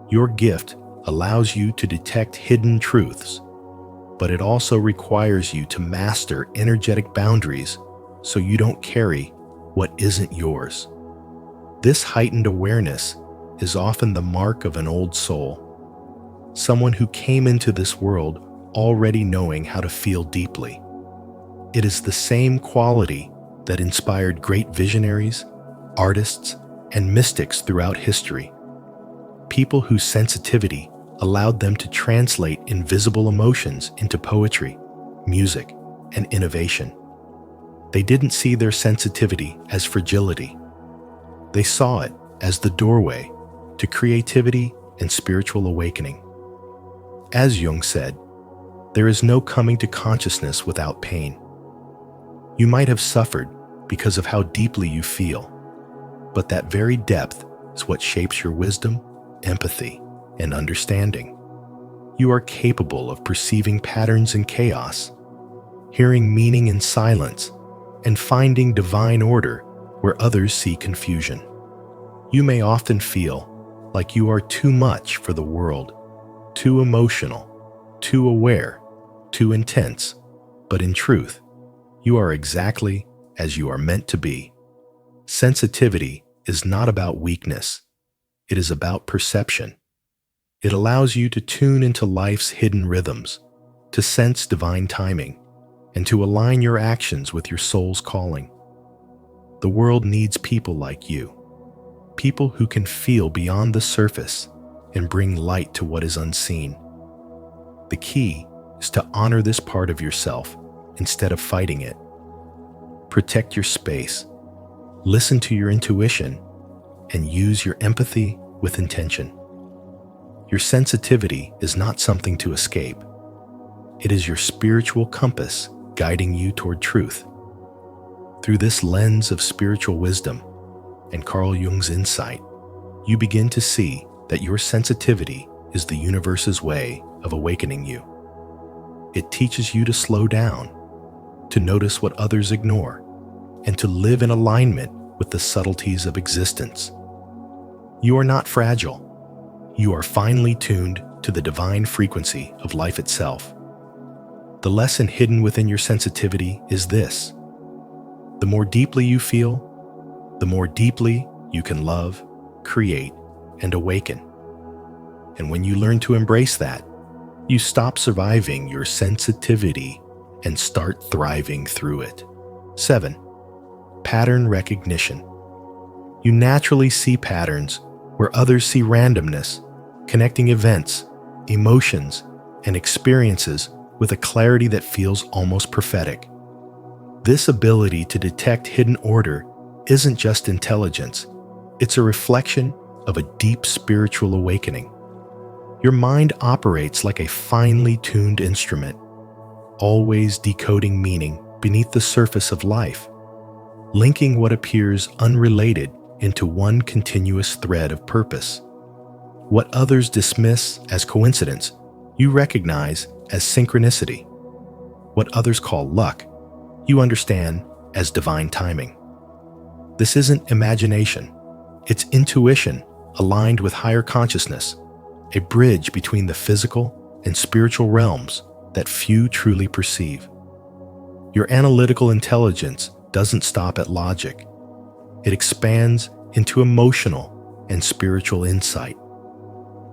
A: Your gift allows you to detect hidden truths, but it also requires you to master energetic boundaries so you don't carry what isn't yours. This heightened awareness is often the mark of an old soul, someone who came into this world already knowing how to feel deeply. It is the same quality that inspired great visionaries, artists, and mystics throughout history. People whose sensitivity allowed them to translate invisible emotions into poetry, music, and innovation. They didn't see their sensitivity as fragility. They saw it as the doorway to creativity and spiritual awakening. As Jung said, there is no coming to consciousness without pain. You might have suffered because of how deeply you feel, but that very depth is what shapes your wisdom, empathy, and understanding. You are capable of perceiving patterns in chaos, hearing meaning in silence, and finding divine order where others see confusion. You may often feel like you are too much for the world, too emotional, too aware, too intense, but in truth, you are exactly as you are meant to be. Sensitivity is not about weakness. It is about perception. It allows you to tune into life's hidden rhythms, to sense divine timing, and to align your actions with your soul's calling. The world needs people like you, people who can feel beyond the surface and bring light to what is unseen. The key is to honor this part of yourself instead of fighting it. Protect your space, listen to your intuition, and use your empathy with intention. Your sensitivity is not something to escape. It is your spiritual compass guiding you toward truth. Through this lens of spiritual wisdom and Carl Jung's insight, you begin to see that your sensitivity is the universe's way of awakening you. It teaches you to slow down, to notice what others ignore, and to live in alignment with the subtleties of existence. You are not fragile. You are finely tuned to the divine frequency of life itself. The lesson hidden within your sensitivity is this: the more deeply you feel, the more deeply you can love, create, and awaken. And when you learn to embrace that, you stop surviving your sensitivity and start thriving through it. 7. Pattern recognition. You naturally see patterns where others see randomness, connecting events, emotions, and experiences with a clarity that feels almost prophetic. This ability to detect hidden order isn't just intelligence, it's a reflection of a deep spiritual awakening. Your mind operates like a finely tuned instrument, always decoding meaning beneath the surface of life, linking what appears unrelated into one continuous thread of purpose. What others dismiss as coincidence, you recognize as synchronicity. What others call luck, you understand as divine timing. This isn't imagination, it's intuition aligned with higher consciousness, a bridge between the physical and spiritual realms that few truly perceive. Your analytical intelligence doesn't stop at logic. It expands into emotional and spiritual insight.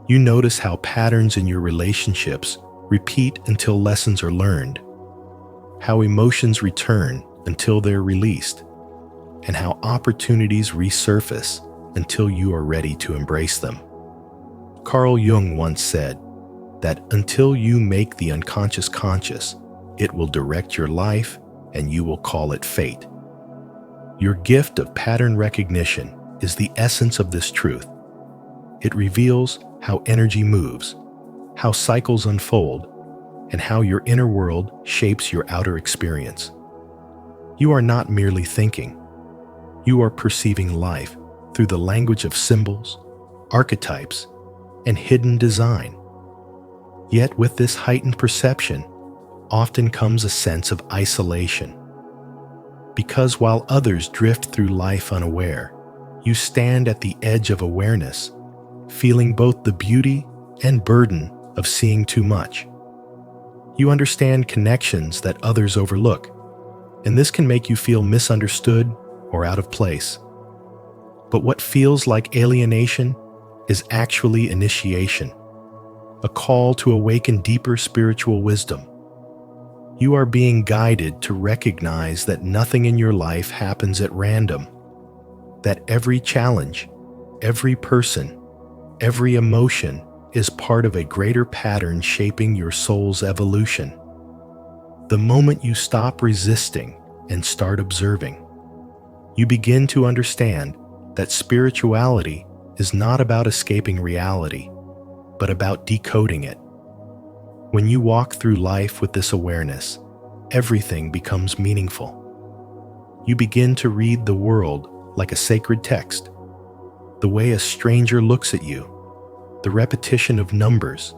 A: You notice how patterns in your relationships repeat until lessons are learned, how emotions return until they're released, and how opportunities resurface until you are ready to embrace them. Carl Jung once said that until you make the unconscious conscious, it will direct your life and you will call it fate. Your gift of pattern recognition is the essence of this truth. It reveals how energy moves, how cycles unfold, and how your inner world shapes your outer experience. You are not merely thinking. You are perceiving life through the language of symbols, archetypes, and hidden design. Yet with this heightened perception often comes a sense of isolation. Because while others drift through life unaware, you stand at the edge of awareness, feeling both the beauty and burden of seeing too much. You understand connections that others overlook, and this can make you feel misunderstood or out of place. But what feels like alienation is actually initiation, a call to awaken deeper spiritual wisdom. You are being guided to recognize that nothing in your life happens at random, that every challenge, every person, every emotion is part of a greater pattern shaping your soul's evolution. The moment you stop resisting and start observing, you begin to understand that spirituality is not about escaping reality, but about decoding it. When you walk through life with this awareness, everything becomes meaningful. You begin to read the world like a sacred text. The way a stranger looks at you, the repetition of numbers,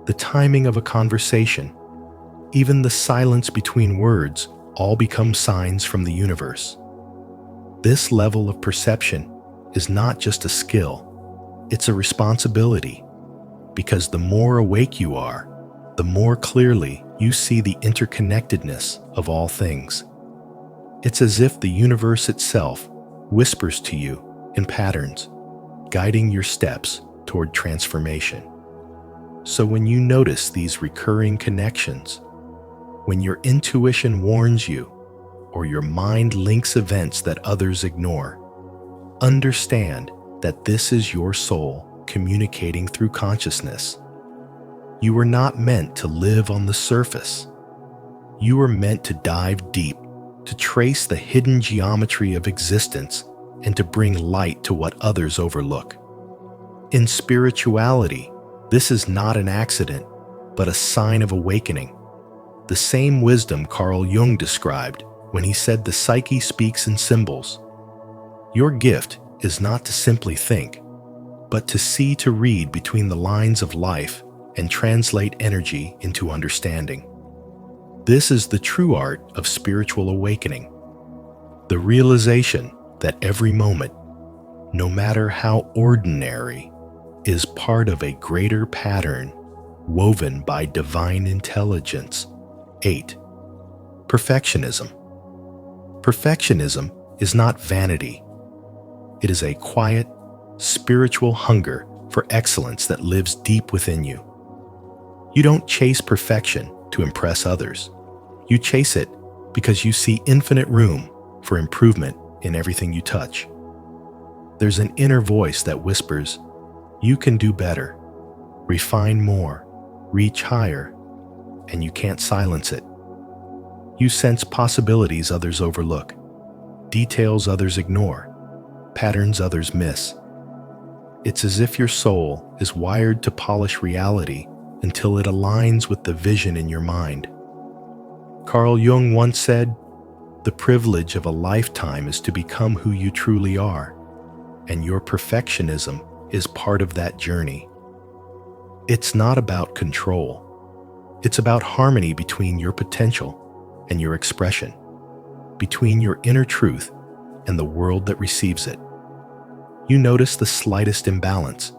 A: the timing of a conversation, even the silence between words all become signs from the universe. This level of perception is not just a skill, it's a responsibility, because the more awake you are, the more clearly you see the interconnectedness of all things. It's as if the universe itself whispers to you in patterns, guiding your steps toward transformation. So when you notice these recurring connections, when your intuition warns you, or your mind links events that others ignore, understand that this is your soul communicating through consciousness. You were not meant to live on the surface. You were meant to dive deep, to trace the hidden geometry of existence, and to bring light to what others overlook. In spirituality, this is not an accident, but a sign of awakening. The same wisdom Carl Jung described when he said the psyche speaks in symbols. Your gift is not to simply think, but to read between the lines of life and translate energy into understanding. This is the true art of spiritual awakening, the realization that every moment, no matter how ordinary, is part of a greater pattern woven by divine intelligence. 8. Perfectionism. Perfectionism is not vanity. It is a quiet, spiritual hunger for excellence that lives deep within you. You don't chase perfection to impress others. You chase it because you see infinite room for improvement in everything you touch. There's an inner voice that whispers, "You can do better, refine more, reach higher," and you can't silence it. You sense possibilities others overlook, details others ignore, patterns others miss. It's as if your soul is wired to polish reality until it aligns with the vision in your mind. Carl Jung once said, "The privilege of a lifetime is to become who you truly are, and your perfectionism is part of that journey." It's not about control. It's about harmony between your potential and your expression, between your inner truth and the world that receives it. You notice the slightest imbalance,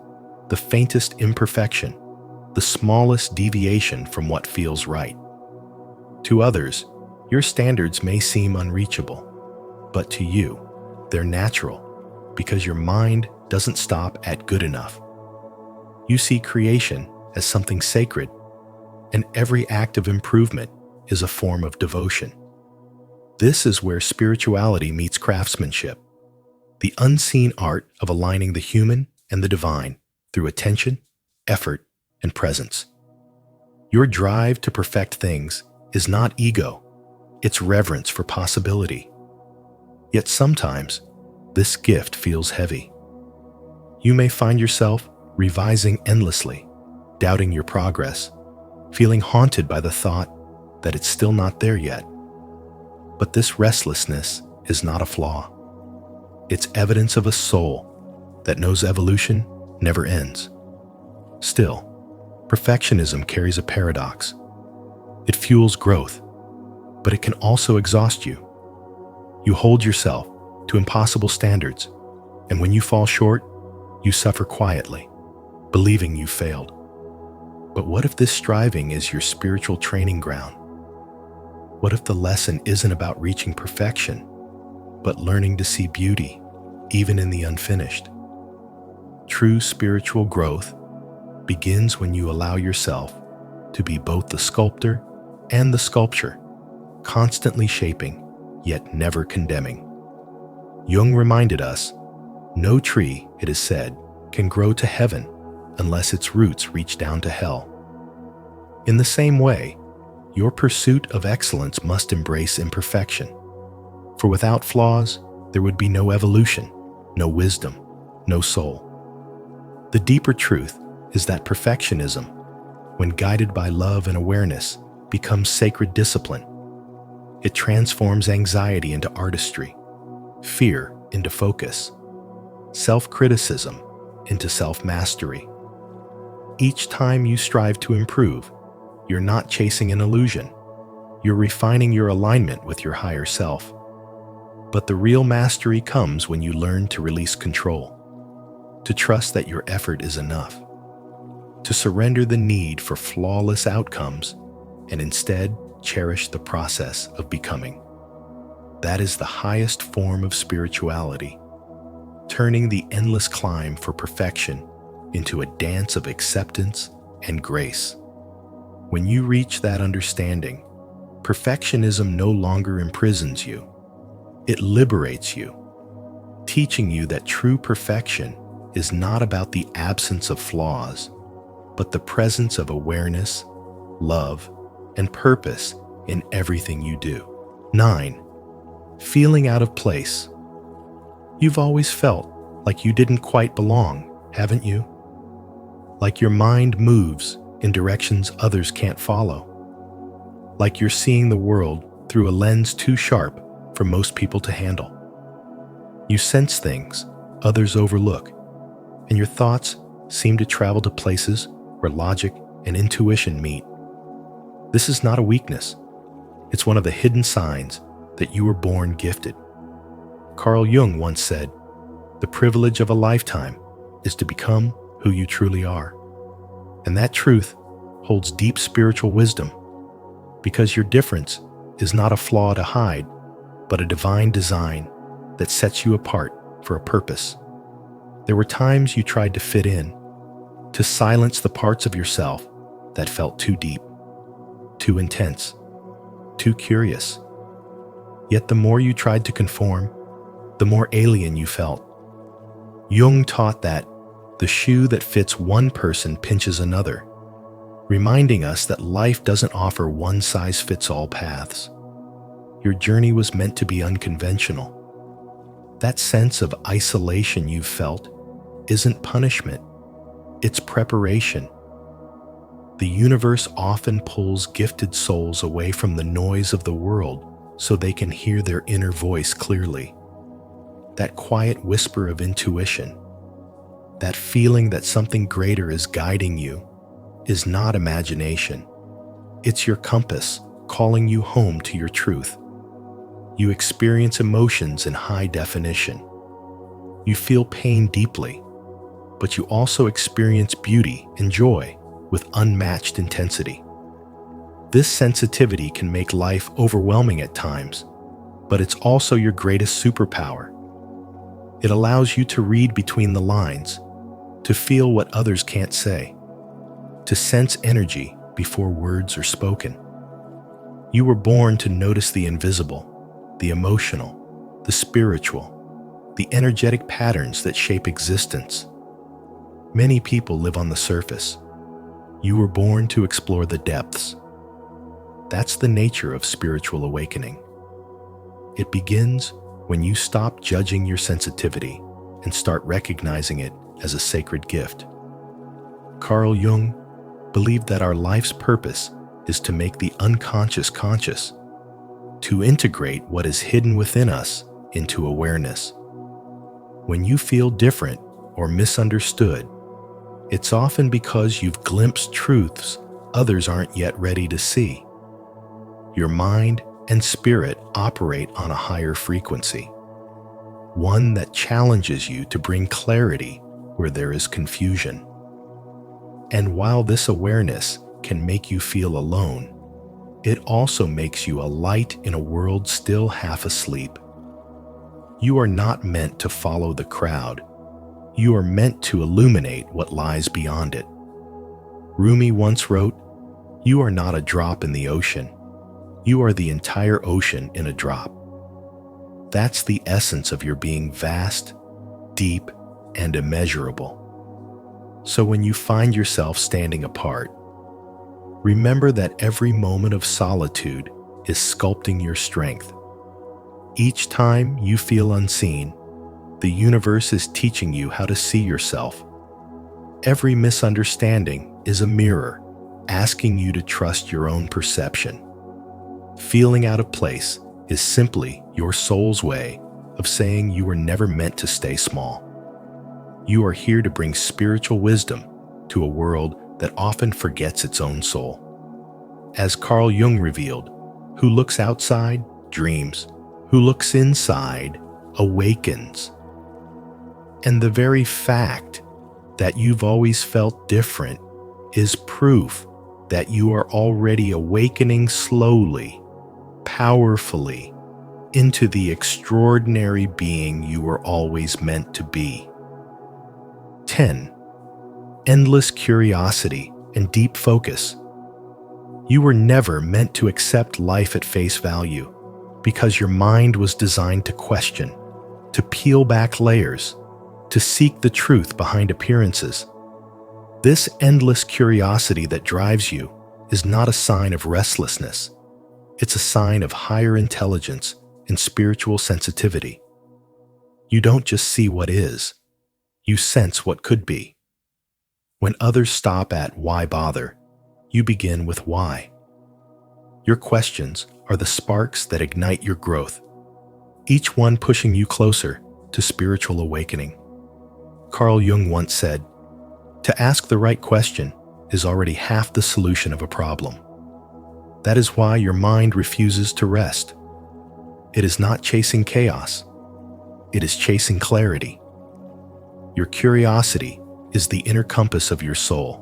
A: the faintest imperfection, the smallest deviation from what feels right. To others, your standards may seem unreachable, but to you, they're natural because your mind doesn't stop at good enough. You see creation as something sacred, and every act of improvement is a form of devotion. This is where spirituality meets craftsmanship, the unseen art of aligning the human and the divine through attention, effort, and presence. Your drive to perfect things is not ego, it's reverence for possibility. Yet sometimes, this gift feels heavy. You may find yourself revising endlessly, doubting your progress, feeling haunted by the thought that it's still not there yet. But this restlessness is not a flaw. It's evidence of a soul that knows evolution never ends. Still, perfectionism carries a paradox. It fuels growth, but it can also exhaust you. You hold yourself to impossible standards, and when you fall short, you suffer quietly, believing you failed. But what if this striving is your spiritual training ground? What if the lesson isn't about reaching perfection, but learning to see beauty, even in the unfinished? True spiritual growth begins when you allow yourself to be both the sculptor and the sculpture, constantly shaping, yet never condemning. Jung reminded us, no tree, it is said, can grow to heaven unless its roots reach down to hell. In the same way, your pursuit of excellence must embrace imperfection. For without flaws, there would be no evolution, no wisdom, no soul. The deeper truth is that perfectionism, when guided by love and awareness, becomes sacred discipline. It transforms anxiety into artistry, fear into focus, self-criticism into self-mastery. Each time you strive to improve, you're not chasing an illusion. You're refining your alignment with your higher self. But the real mastery comes when you learn to release control, to trust that your effort is enough, to surrender the need for flawless outcomes and instead cherish the process of becoming. That is the highest form of spirituality, turning the endless climb for perfection into a dance of acceptance and grace. When you reach that understanding, perfectionism no longer imprisons you. It liberates you, teaching you that true perfection is not about the absence of flaws, but the presence of awareness, love, and purpose in everything you do. 9. Feeling out of place. You've always felt like you didn't quite belong, haven't you? Like your mind moves in directions others can't follow. Like you're seeing the world through a lens too sharp for most people to handle. You sense things others overlook, and your thoughts seem to travel to places where logic and intuition meet. This is not a weakness. It's one of the hidden signs that you were born gifted. Carl Jung once said, "The privilege of a lifetime is to become who you truly are." And that truth holds deep spiritual wisdom, because your difference is not a flaw to hide, but a divine design that sets you apart for a purpose. There were times you tried to fit in, to silence the parts of yourself that felt too deep, too intense, too curious. Yet the more you tried to conform, the more alien you felt. Jung taught that the shoe that fits one person pinches another, reminding us that life doesn't offer one-size-fits-all paths. Your journey was meant to be unconventional. That sense of isolation you felt isn't punishment, it's preparation. The universe often pulls gifted souls away from the noise of the world so they can hear their inner voice clearly. That quiet whisper of intuition, that feeling that something greater is guiding you, is not imagination. It's your compass calling you home to your truth. You experience emotions in high definition. You feel pain deeply, but you also experience beauty and joy with unmatched intensity. This sensitivity can make life overwhelming at times, but it's also your greatest superpower. It allows you to read between the lines, to feel what others can't say, to sense energy before words are spoken. You were born to notice the invisible, the emotional, the spiritual, the energetic patterns that shape existence. Many people live on the surface. You were born to explore the depths. That's the nature of spiritual awakening. It begins when you stop judging your sensitivity and start recognizing it as a sacred gift. Carl Jung believed that our life's purpose is to make the unconscious conscious, to integrate what is hidden within us into awareness. When you feel different or misunderstood, it's often because you've glimpsed truths others aren't yet ready to see. Your mind and spirit operate on a higher frequency, one that challenges you to bring clarity where there is confusion. And while this awareness can make you feel alone, it also makes you a light in a world still half asleep. You are not meant to follow the crowd. You are meant to illuminate what lies beyond it. Rumi once wrote, "You are not a drop in the ocean. You are the entire ocean in a drop." That's the essence of your being vast, deep, and immeasurable. So when you find yourself standing apart, remember that every moment of solitude is sculpting your strength. Each time you feel unseen, the universe is teaching you how to see yourself. Every misunderstanding is a mirror, asking you to trust your own perception. Feeling out of place is simply your soul's way of saying you were never meant to stay small. You are here to bring spiritual wisdom to a world that often forgets its own soul. As Carl Jung revealed, who looks outside dreams, who looks inside awakens. And the very fact that you've always felt different is proof that you are already awakening slowly, powerfully, into the extraordinary being you were always meant to be. 10. Endless curiosity and deep focus. You were never meant to accept life at face value, because your mind was designed to question, to peel back layers, to seek the truth behind appearances. This endless curiosity that drives you is not a sign of restlessness. It's a sign of higher intelligence and spiritual sensitivity. You don't just see what is, you sense what could be. When others stop at why bother, you begin with why. Your questions are the sparks that ignite your growth, each one pushing you closer to spiritual awakening. Carl Jung once said, "To ask the right question is already half the solution of a problem." That is why your mind refuses to rest. It is not chasing chaos. It is chasing clarity. Your curiosity is the inner compass of your soul,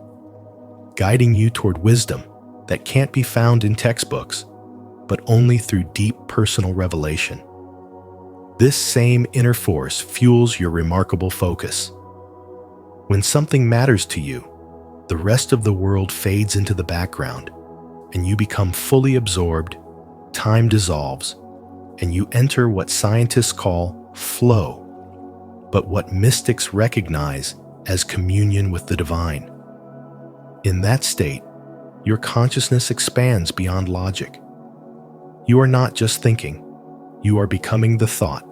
A: guiding you toward wisdom that can't be found in textbooks, but only through deep personal revelation. This same inner force fuels your remarkable focus. When something matters to you, the rest of the world fades into the background, and you become fully absorbed, time dissolves, and you enter what scientists call flow, but what mystics recognize as communion with the divine. In that state, your consciousness expands beyond logic. You are not just thinking, you are becoming the thought.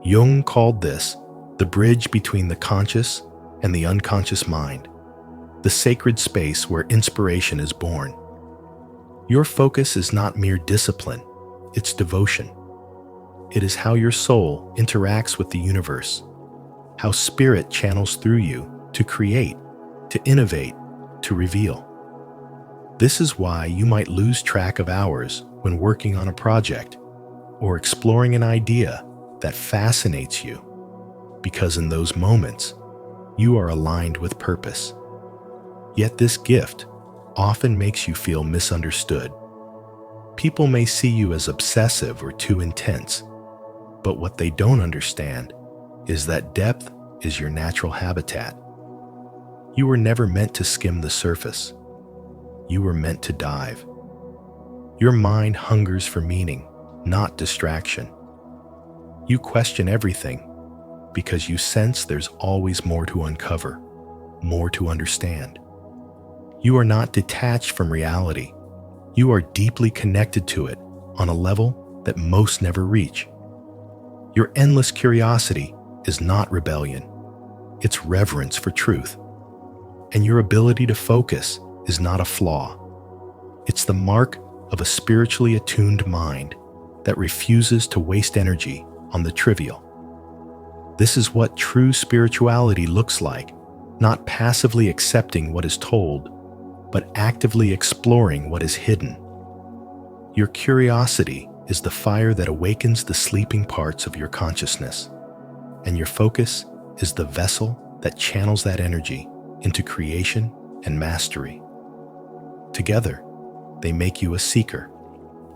A: Jung called this the bridge between the conscious and the unconscious mind, the sacred space where inspiration is born. Your focus is not mere discipline, it's devotion. It is how your soul interacts with the universe, how spirit channels through you to create, to innovate, to reveal. This is why you might lose track of hours when working on a project or exploring an idea that fascinates you, because in those moments, you are aligned with purpose. Yet this gift often makes you feel misunderstood. People may see you as obsessive or too intense, but what they don't understand is that depth is your natural habitat. You were never meant to skim the surface. You were meant to dive. Your mind hungers for meaning, not distraction. You question everything because you sense there's always more to uncover, more to understand. You are not detached from reality. You are deeply connected to it on a level that most never reach. Your endless curiosity is not rebellion. It's reverence for truth. And your ability to focus is not a flaw. It's the mark of a spiritually attuned mind that refuses to waste energy on the trivial. This is what true spirituality looks like, not passively accepting what is told, but actively exploring what is hidden. Your curiosity is the fire that awakens the sleeping parts of your consciousness, and your focus is the vessel that channels that energy into creation and mastery. Together, they make you a seeker,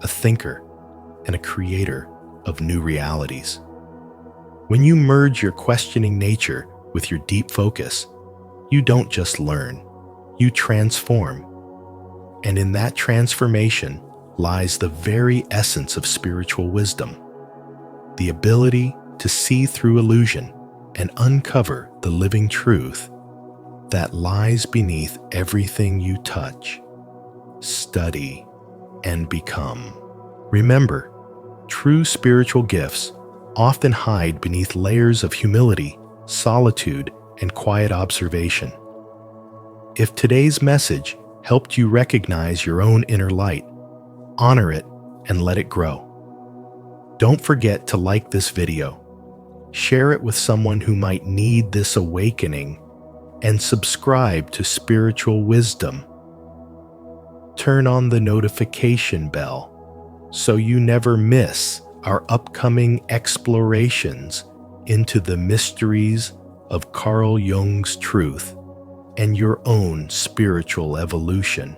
A: a thinker, and a creator of new realities. When you merge your questioning nature with your deep focus, you don't just learn, you transform. And in that transformation lies the very essence of spiritual wisdom, the ability to see through illusion and uncover the living truth that lies beneath everything you touch, study, and become. Remember, true spiritual gifts often hide beneath layers of humility, solitude, and quiet observation. If today's message helped you recognize your own inner light, honor it and let it grow. Don't forget to like this video, share it with someone who might need this awakening, and subscribe to Spiritual Wisdom. Turn on the notification bell so you never miss our upcoming explorations into the mysteries of Carl Jung's truth and your own spiritual evolution.